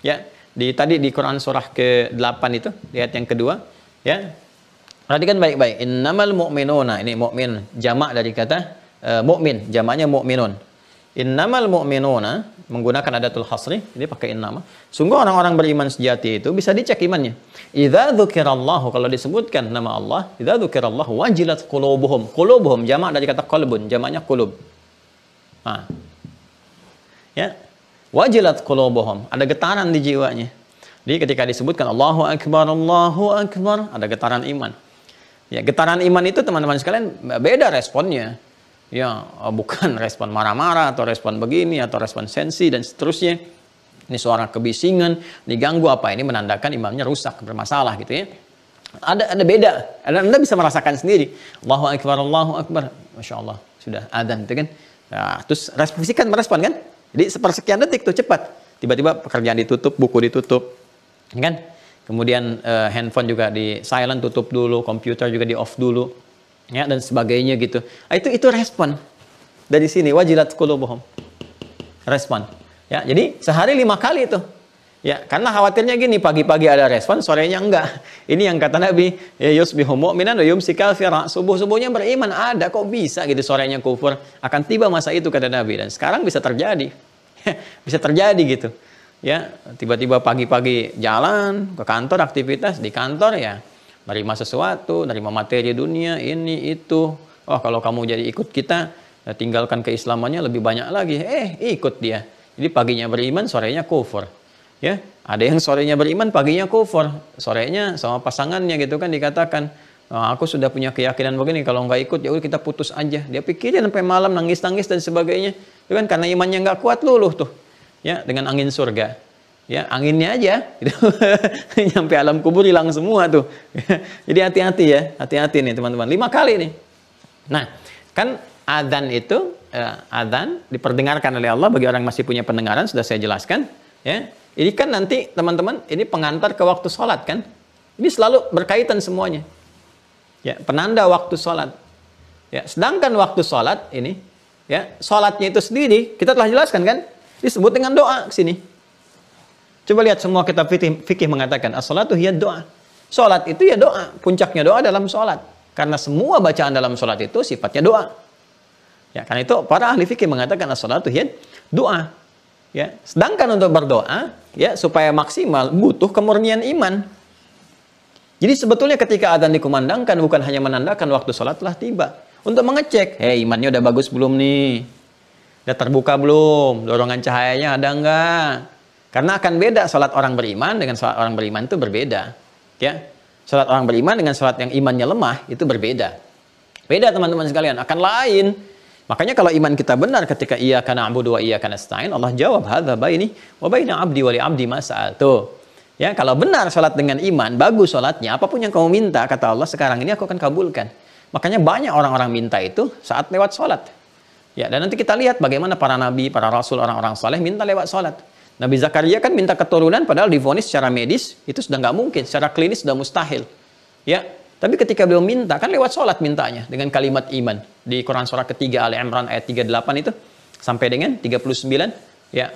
Ya, tadi di Quran surah ke-8 itu, lihat yang kedua. Ya, perhatikan baik-baik. Innamal mu'minuna, ini mu'min, jamak dari kata mu'min, jamaknya mu'minun. Innamal mu'minuna, menggunakan adatul hasri, ini pakaiin nama. Sungguh orang-orang beriman sejati itu bisa dicek imannya. Idza dzukirallahu, kalau disebutkan nama Allah, idza dzukirallahu wajilat qulubuhum. Qulubuhum jamak dari kata qalbun, jamaknya qulub. Nah. Ya. Wajilat qulubuhum, ada getaran di jiwanya. Jadi ketika disebutkan Allahu Akbar, ada getaran iman. Ya, getaran iman itu teman-teman sekalian beda responnya. Ya, bukan respon marah-marah atau respon begini atau respon sensi dan seterusnya. Ini suara kebisingan, diganggu apa ini menandakan imannya rusak, bermasalah gitu ya. Ada beda. Anda bisa merasakan sendiri. Allahu Akbar. Masya Allah, sudah adzan itu kan. Nah, terus fisik kan merespon kan? Jadi sepersekian detik tuh cepat. Tiba-tiba pekerjaan ditutup, buku ditutup. Kan? Kemudian handphone juga di silent, tutup dulu, komputer juga di off dulu. Ya, dan sebagainya gitu. Itu respon. Dari sini wajilat qulubuhum. Respon. Ya, jadi sehari 5 kali itu. Ya, karena khawatirnya gini, pagi-pagi ada respon, sorenya enggak. Ini yang kata Nabi, ya yusbihu mu'minan wa yumsi kafira. Subuh-subuhnya beriman, ada kok bisa gitu sorenya kufur. Akan tiba masa itu kata Nabi, dan sekarang bisa terjadi. Bisa terjadi gitu. Ya, tiba-tiba pagi-pagi jalan ke kantor, aktivitas di kantor ya, nerima sesuatu, nerima materi dunia, ini itu. Oh, kalau kamu jadi ikut kita, ya tinggalkan keislamannya lebih banyak lagi. Ikut dia. Jadi paginya beriman, sorenya kufur. Ya, ada yang sorenya beriman, paginya kufur. Sorenya sama pasangannya gitu kan dikatakan, aku sudah punya keyakinan begini, kalau nggak ikut ya udah kita putus aja. Dia pikirin sampai malam nangis-nangis dan sebagainya. Itu kan karena imannya nggak kuat, luluh tuh. Ya, dengan angin surga. Ya, anginnya aja gitu. Nyampe alam kubur hilang semua tuh. Jadi hati-hati ya, hati-hati nih teman-teman. 5 kali nih. Nah, kan adzan itu adzan diperdengarkan oleh Allah bagi orang yang masih punya pendengaran, sudah saya jelaskan, ya. Ini kan nanti teman-teman, ini pengantar ke waktu sholat kan. Ini selalu berkaitan semuanya. Ya, penanda waktu sholat. Ya, sedangkan waktu sholat ini, ya, sholatnya itu sendiri kita telah jelaskan kan, disebut dengan doa sini. Coba lihat semua kitab fikih mengatakan as-sholatu hiya doa. Sholat itu ya doa, puncaknya doa dalam sholat. Karena semua bacaan dalam sholat itu sifatnya doa. Ya, karena itu para ahli fikih mengatakan as-sholatu hiya doa. Ya, sedangkan untuk berdoa, ya supaya maksimal butuh kemurnian iman. Jadi sebetulnya ketika adzan dikumandangkan bukan hanya menandakan waktu sholat telah tiba, untuk mengecek, imannya udah bagus belum nih, udah terbuka belum, dorongan cahayanya ada enggak? Karena akan beda sholat orang beriman dengan sholat orang beriman itu berbeda. Ya, sholat orang beriman dengan sholat yang imannya lemah itu berbeda. Beda teman-teman sekalian, akan lain. Makanya kalau iman kita benar ketika iyyaka na'budu wa iyyaka nasta'in, Allah jawab hadza baini wa baina 'abdi wa li 'abdi ma sa'altu. Ya, kalau benar salat dengan iman, bagus salatnya, apapun yang kamu minta kata Allah sekarang ini aku akan kabulkan. Makanya banyak orang-orang minta itu saat lewat salat. Ya, dan nanti kita lihat bagaimana para nabi, para rasul, orang-orang saleh minta lewat salat. Nabi Zakaria kan minta keturunan padahal divonis secara medis itu sudah nggak mungkin, secara klinis sudah mustahil. Ya, tapi ketika beliau minta, kan lewat sholat mintanya dengan kalimat iman. Di Quran surah ketiga Ali Imran ayat 38 itu sampai dengan 39. Ya,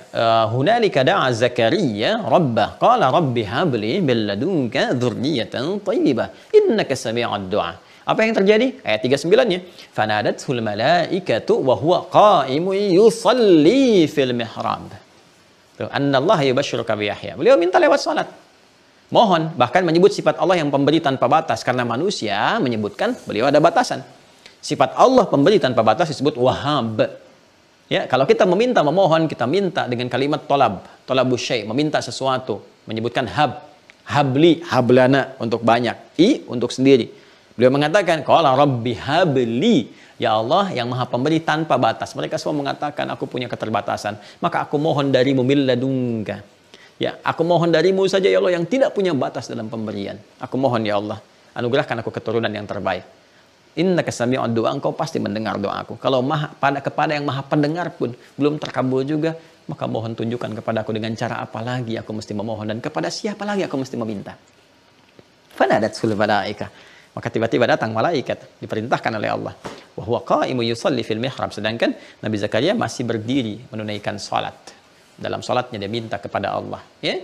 hunalika da'a Zakaria rabbah qala rabbi habli min ladunka dzurriyyatan thayyibah innaka sami'ud du'a. Apa yang terjadi? Ayat 39-nya. Fanadatul malaikatu wa huwa qa'imun yusalli fil mihrab. Tuh, annallaha yubashshiruka bi Yahya. Beliau minta lewat sholat. Mohon, bahkan menyebut sifat Allah yang pemberi tanpa batas. Karena manusia menyebutkan beliau ada batasan. Sifat Allah pemberi tanpa batas disebut Wahhab. Ya, kalau kita meminta, memohon, kita minta dengan kalimat tolab. Tolabus syai', meminta sesuatu. Menyebutkan hab. Habli, hablana untuk banyak. Untuk sendiri. Beliau mengatakan, qala rabbi habli. Ya Allah yang maha pemberi tanpa batas. Mereka semua mengatakan, aku punya keterbatasan. Maka aku mohon darimu min ladunka. Ya, aku mohon darimu saja ya Allah yang tidak punya batas dalam pemberian. Aku mohon ya Allah, anugerahkan aku keturunan yang terbaik. Innaka sami'ud du'a, engkau pasti mendengar doaku. Kalau kepada yang maha pendengar pun belum terkabul juga, maka mohon tunjukkan kepada aku dengan cara apa lagi aku mesti memohon dan kepada siapa lagi aku mesti meminta. Fanadatul malaikah. Maka tiba-tiba datang malaikat diperintahkan oleh Allah. Wa huwa qa'imun yusalli fil mihrab, sedangkan Nabi Zakaria masih berdiri menunaikan salat. Dalam salatnya dia minta kepada Allah, ya.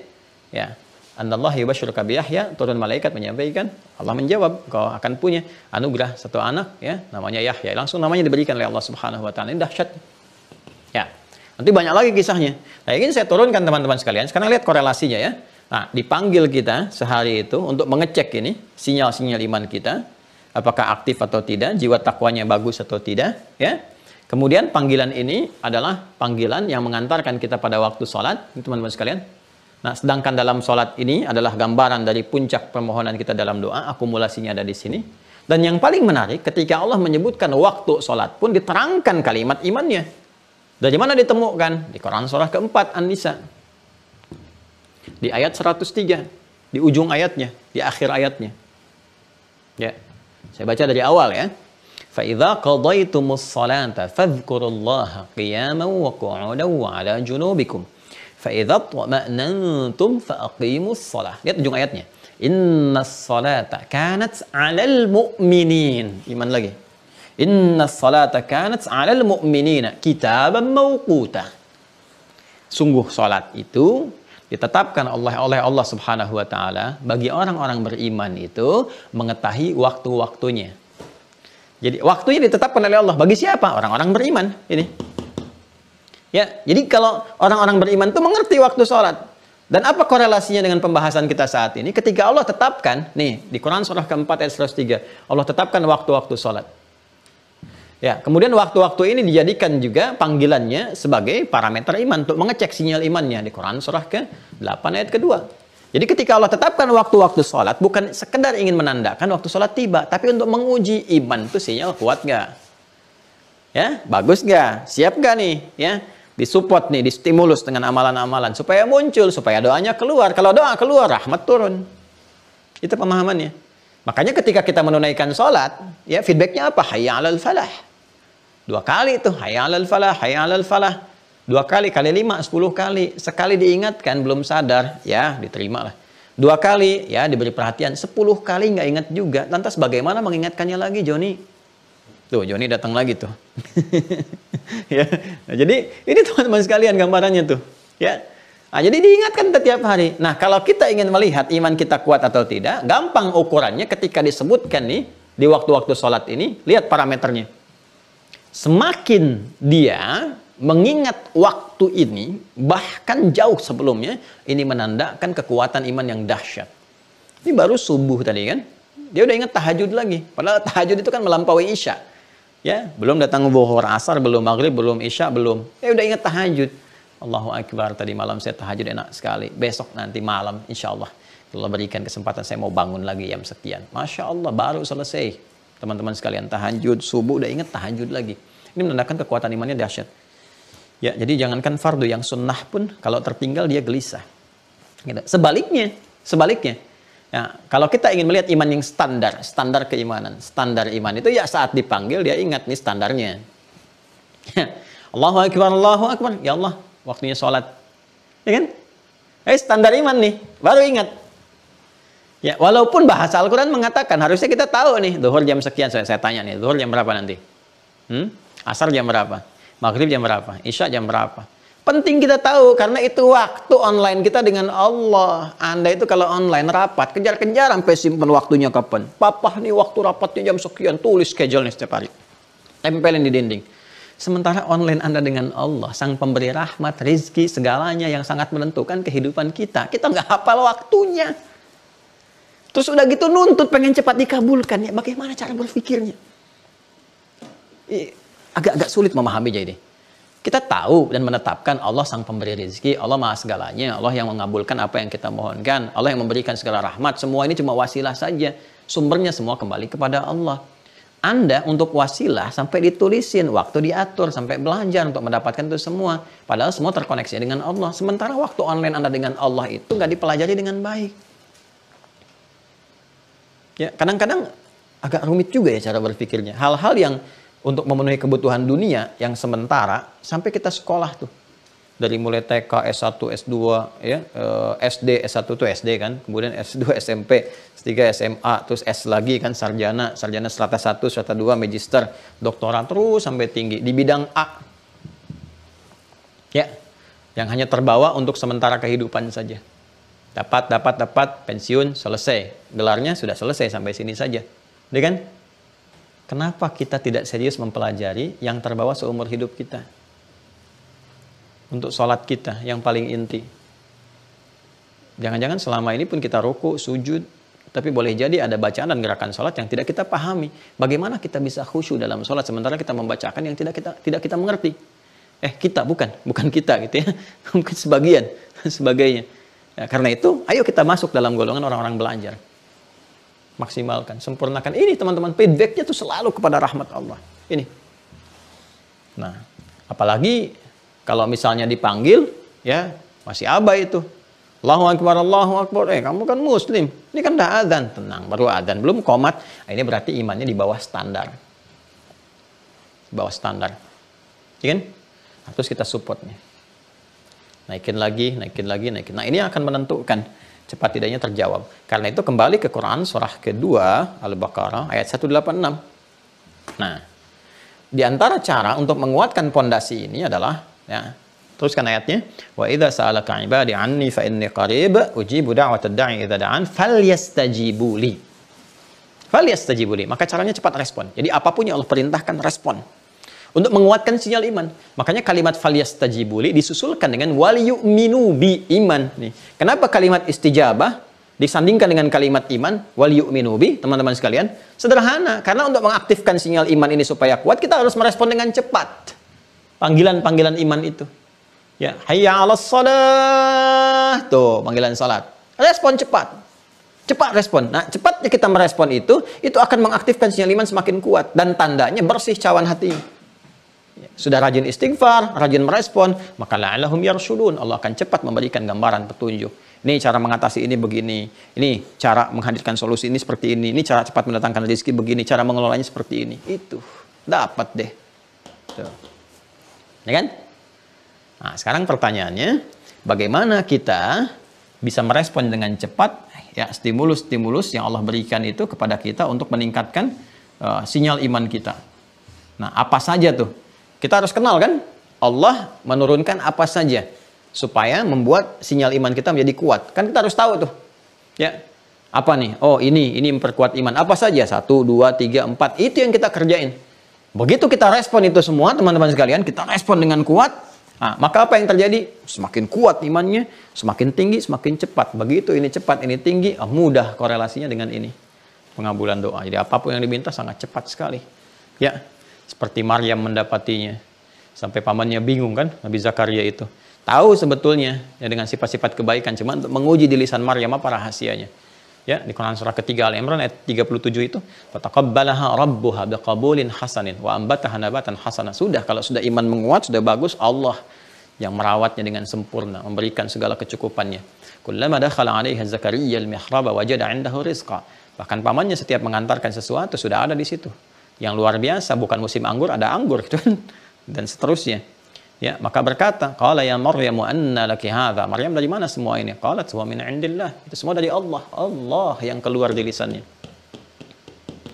Ya. Anallahu yubashshiruka bi Yahya, turun malaikat menyampaikan, Allah menjawab, kau akan punya anugerah satu anak, ya, namanya Yahya. Langsung namanya diberikan oleh Allah Subhanahu wa taala. Ini dahsyat. Ya. Nanti banyak lagi kisahnya. Nah, ingin saya turunkan teman-teman sekalian. Sekarang lihat korelasinya ya. Nah, dipanggil kita sehari itu untuk mengecek ini sinyal-sinyal iman kita, apakah aktif atau tidak, jiwa takwanya bagus atau tidak, ya. Kemudian panggilan ini adalah panggilan yang mengantarkan kita pada waktu sholat, teman-teman sekalian. Nah, sedangkan dalam sholat ini adalah gambaran dari puncak permohonan kita dalam doa, akumulasinya ada di sini. Dan yang paling menarik, ketika Allah menyebutkan waktu sholat pun diterangkan kalimat imannya. Dari mana ditemukan? Di Quran surah keempat An-Nisa. Di ayat 103, di ujung ayatnya, di akhir ayatnya. Ya, saya baca dari awal ya. فَإِذَا قَضَيْتُمُ الصَّلَاةَ فَاذْكُرُوا اللَّهَ قِيَامًا وَقُعُودًا وَعَلَى جُنُوبِكُمْ فَإِذَا اطْمَأْنَنْتُمْ فَأَقِيمُوا الصَّلَاةَ. Lihat ujung ayatnya. إِنَّ الصَّلَاةَ كَانَتْ عَلَى الْمُؤْمِنِينَ. Iman lagi. إِنَّ الصَّلَاةَ كَانَتْ عَلَى الْمُؤْمِنِينَ كِتَابًا مَوْقُوتًا. Sungguh salat itu ditetapkan oleh Allah Subhanahu wa taala bagi orang-orang beriman itu mengetahui waktu-waktunya. Jadi waktunya ditetapkan oleh Allah bagi siapa? Orang-orang beriman ini. Ya, jadi kalau orang-orang beriman itu mengerti waktu sholat. Dan apa korelasinya dengan pembahasan kita saat ini? Ketika Allah tetapkan, nih di Quran surah keempat ayat 103, Allah tetapkan waktu-waktu sholat. Ya, kemudian waktu-waktu ini dijadikan juga panggilannya sebagai parameter iman untuk mengecek sinyal imannya di Quran surah ke-8 ayat kedua. Jadi ketika Allah tetapkan waktu-waktu sholat bukan sekedar ingin menandakan waktu sholat tiba, tapi untuk menguji iman itu sinyal kuat nggak? Ya, bagus nggak? Siap nggak nih? Ya, disupport nih, distimulus dengan amalan-amalan supaya muncul, supaya doanya keluar. Kalau doa keluar, rahmat turun. Itu pemahamannya. Makanya ketika kita menunaikan sholat, ya feedbacknya apa? Hayya 'alal falah. 2 kali itu, hayya 'alal falah, hayya 'alal falah. 2 kali, kali 5, 10 kali. Sekali diingatkan, belum sadar, ya diterima lah. 2 kali, ya diberi perhatian. 10 kali nggak ingat juga. Lantas bagaimana mengingatkannya lagi, Joni? Tuh, Joni datang lagi tuh. Ya, nah, jadi ini teman-teman sekalian gambarannya tuh. Ya. Nah, jadi diingatkan setiap hari. Nah, kalau kita ingin melihat iman kita kuat atau tidak, gampang ukurannya ketika disebutkan nih, di waktu-waktu sholat ini, lihat parameternya. Semakin dia mengingat waktu ini, bahkan jauh sebelumnya, ini menandakan kekuatan iman yang dahsyat. Ini baru subuh tadi kan, dia udah ingat tahajud lagi. Padahal tahajud itu kan melampaui isya. Ya, belum datang zuhur, asar, belum maghrib, belum isya, belum. Udah ingat tahajud. Allahu Akbar, tadi malam saya tahajud enak sekali. Besok nanti malam, insya Allah, kalau berikan kesempatan saya mau bangun lagi jam sekian. Masya Allah, baru selesai. Teman-teman sekalian, tahajud, subuh udah ingat tahajud lagi. Ini menandakan kekuatan imannya dahsyat. Ya, jadi jangankan fardu, yang sunnah pun kalau tertinggal dia gelisah. Gitu. Sebaliknya. Ya, kalau kita ingin melihat iman yang standar keimanan, standar iman itu ya saat dipanggil dia ingat nih standarnya. Ya, Allahu Akbar, ya Allah, waktunya sholat. Ya kan? Standar iman nih, baru ingat. Ya, walaupun bahasa Al-Quran mengatakan, harusnya kita tahu nih, zuhur jam sekian, saya tanya nih, zuhur jam berapa nanti? Asar jam berapa? Maghrib jam berapa? Isya jam berapa? Penting kita tahu, karena itu waktu online kita dengan Allah. Anda itu kalau online rapat, kejar-kejar sampai simpan waktunya kapan. Papa nih waktu rapatnya jam sekian, tulis schedule-nya setiap hari. Tempelin di dinding. Sementara online Anda dengan Allah, sang pemberi rahmat, rizki, segalanya yang sangat menentukan kehidupan kita. Kita nggak hafal waktunya. Terus udah gitu nuntut pengen cepat dikabulkan. Ya, bagaimana cara berpikirnya? Agak-agak sulit memahami jadi. Kita tahu dan menetapkan Allah sang pemberi rizki, Allah maha segalanya, Allah yang mengabulkan apa yang kita mohonkan, Allah yang memberikan segala rahmat. Semua ini cuma wasilah saja. Sumbernya semua kembali kepada Allah. Anda untuk wasilah sampai ditulisin, waktu diatur, sampai belajar untuk mendapatkan itu semua. Padahal semua terkoneksi dengan Allah. Sementara waktu online Anda dengan Allah itu nggak dipelajari dengan baik. Ya, kadang-kadang agak rumit juga ya cara berpikirnya. Hal-hal yang untuk memenuhi kebutuhan dunia yang sementara sampai kita sekolah tuh. Dari mulai TK, S1, S2, ya, SD, S1 tuh SD kan, kemudian S2, SMP, S3, SMA, terus S lagi kan sarjana strata 1, strata 2, magister, doktorat terus sampai tinggi di bidang A. Ya, yang hanya terbawa untuk sementara kehidupan saja. Dapat, pensiun, selesai. Gelarnya sudah selesai sampai sini saja. Udah kan? Kenapa kita tidak serius mempelajari yang terbawa seumur hidup kita? untuk sholat kita yang paling inti. Jangan-jangan selama ini pun kita ruku, sujud, tapi boleh jadi ada bacaan dan gerakan sholat yang tidak kita pahami. Bagaimana kita bisa khusyuk dalam sholat sementara kita membacakan yang tidak kita mengerti? Kita bukan kita gitu ya, mungkin sebagian, sebagainya. Ya, karena itu, ayo kita masuk dalam golongan orang-orang belajar. Maksimalkan, sempurnakan. Ini teman-teman, feedbacknya tuh selalu kepada rahmat Allah. Ini. Nah, apalagi kalau misalnya dipanggil, ya masih abai itu. Allahu Akbar, Allahu Akbar. Kamu kan muslim. Ini kan udah adzan. Tenang, baru adzan. Belum qomat. Ini berarti imannya di bawah standar. Di bawah standar. Ya kan? Terus kita supportnya. Naikin lagi. Nah, ini akan menentukan cepat tidaknya terjawab. Karena itu kembali ke Quran surah kedua Al-Baqarah ayat 186. Nah, di antara cara untuk menguatkan pondasi ini adalah, ya, teruskan ayatnya, wa idza sa'alaka 'ibadi 'anni fa inni qarib ujibu da'watad da'i idza da'an falyastajibu li. Falyastajibu li. Maka caranya cepat respon. Jadi apapun yang Allah perintahkan, respon. Untuk menguatkan sinyal iman. Makanya kalimat falyastajibu li disusulkan dengan wal yu'minu bi, iman. Nih. Kenapa kalimat istijabah disandingkan dengan kalimat iman wal yu'minu bi, teman-teman sekalian? Sederhana, karena untuk mengaktifkan sinyal iman ini supaya kuat, kita harus merespon dengan cepat. Panggilan-panggilan iman itu. Ya, hayya 'alas shalah. Tuh, panggilan salat. Respon cepat. Cepat respon. Nah, cepatnya kita merespon itu akan mengaktifkan sinyal iman semakin kuat dan tandanya bersih cawan hati. Sudah rajin istighfar, rajin merespon, maka la'allahum yarshudun. Allah akan cepat memberikan gambaran petunjuk. Ini cara mengatasi ini begini. Ini cara menghadirkan solusi ini seperti ini. Ini cara cepat mendatangkan rezeki begini. Cara mengelolanya seperti ini. Itu dapat deh. Tuh. Ya kan? Nah, sekarang pertanyaannya, bagaimana kita bisa merespon dengan cepat ya stimulus-stimulus yang Allah berikan itu kepada kita untuk meningkatkan sinyal iman kita. Nah, apa saja tuh? Kita harus kenal kan, Allah menurunkan apa saja supaya membuat sinyal iman kita menjadi kuat. Kan kita harus tahu tuh. Ya. Apa nih? Oh, ini memperkuat iman. Apa saja? 1, 2, 3, 4. Itu yang kita kerjain. Begitu kita respon itu semua, teman-teman sekalian, kita respon dengan kuat. Nah, maka apa yang terjadi? Semakin kuat imannya, semakin tinggi, semakin cepat. Begitu ini cepat, ini tinggi, mudah korelasinya dengan ini. Pengabulan doa. Jadi apapun yang diminta sangat cepat sekali. Ya. Seperti Maryam mendapatinya. Sampai pamannya bingung kan, Nabi Zakaria itu. Tahu sebetulnya ya dengan sifat-sifat kebaikan, cuma untuk menguji di lisan Maryam apa rahasianya. Ya, di Quran surah ketiga Al-Imran ayat 37 itu, fataqabbalaha rabbuha biqabulin hasanin wa ambataha nabatan hasana. Sudah, kalau sudah iman menguat, sudah bagus, Allah yang merawatnya dengan sempurna, memberikan segala kecukupannya. Kullama dakhala 'alaiha Zakaria al-mihraba wajada 'indahu rizqa. Bahkan pamannya setiap mengantarkan sesuatu sudah ada di situ. Yang luar biasa, bukan musim anggur, ada anggur gitu kan. Dan seterusnya. Ya, maka berkata, qala ya Maryam anna laki hadza. Maryam, dari mana semua ini? Qalat huwa min indillah. Itu semua dari Allah. Allah yang keluar di lisannya.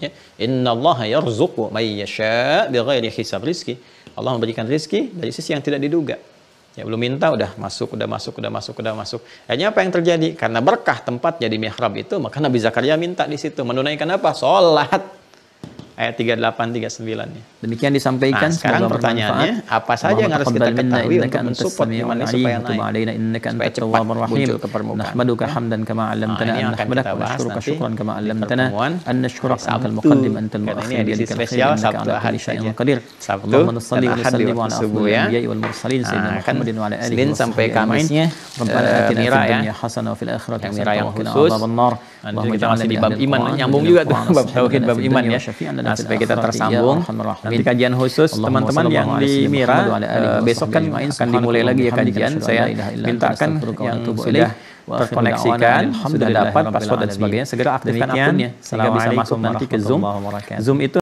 Ya, innallaha yarzuqu may yasha' bighairi hisab. Rizki, Allah memberikan rizki dari sisi yang tidak diduga. Ya, belum minta udah masuk. Akhirnya apa yang terjadi? Karena berkah tempatnya di mihrab itu, maka Nabi Zakaria minta di situ menunaikan apa? Salat. Ayat 38, 39-nya. Demikian disampaikan. Nah, sekarang pertanyaannya, apa saja yang harus kita ketahui untuk mensupport iman ini supaya naik, supaya cepat muncul ke permukaan. Nah, ini akan kita bahas nanti di pertemuan Sabtu. Karena ini edisi spesial Sabtu Ahad saja. Sabtu dan Ahad di waktu subuh ya. Kan Senin sampai Kamisnya Mira ya. Yang Mira yang khusus. Nanti kita masih di bab iman. Nyambung juga tuh bab tauhid, bab iman ya. Nah, supaya kita tersambung. Nanti kajian khusus teman-teman yang di Mira besok kan akan dimulai lagi ya kajian. Saya mintakan yang sudah terkoneksikan, sudah dapat password dan sebagainya, segera aktifkan akunnya sehingga bisa masuk nanti ke Zoom. Zoom itu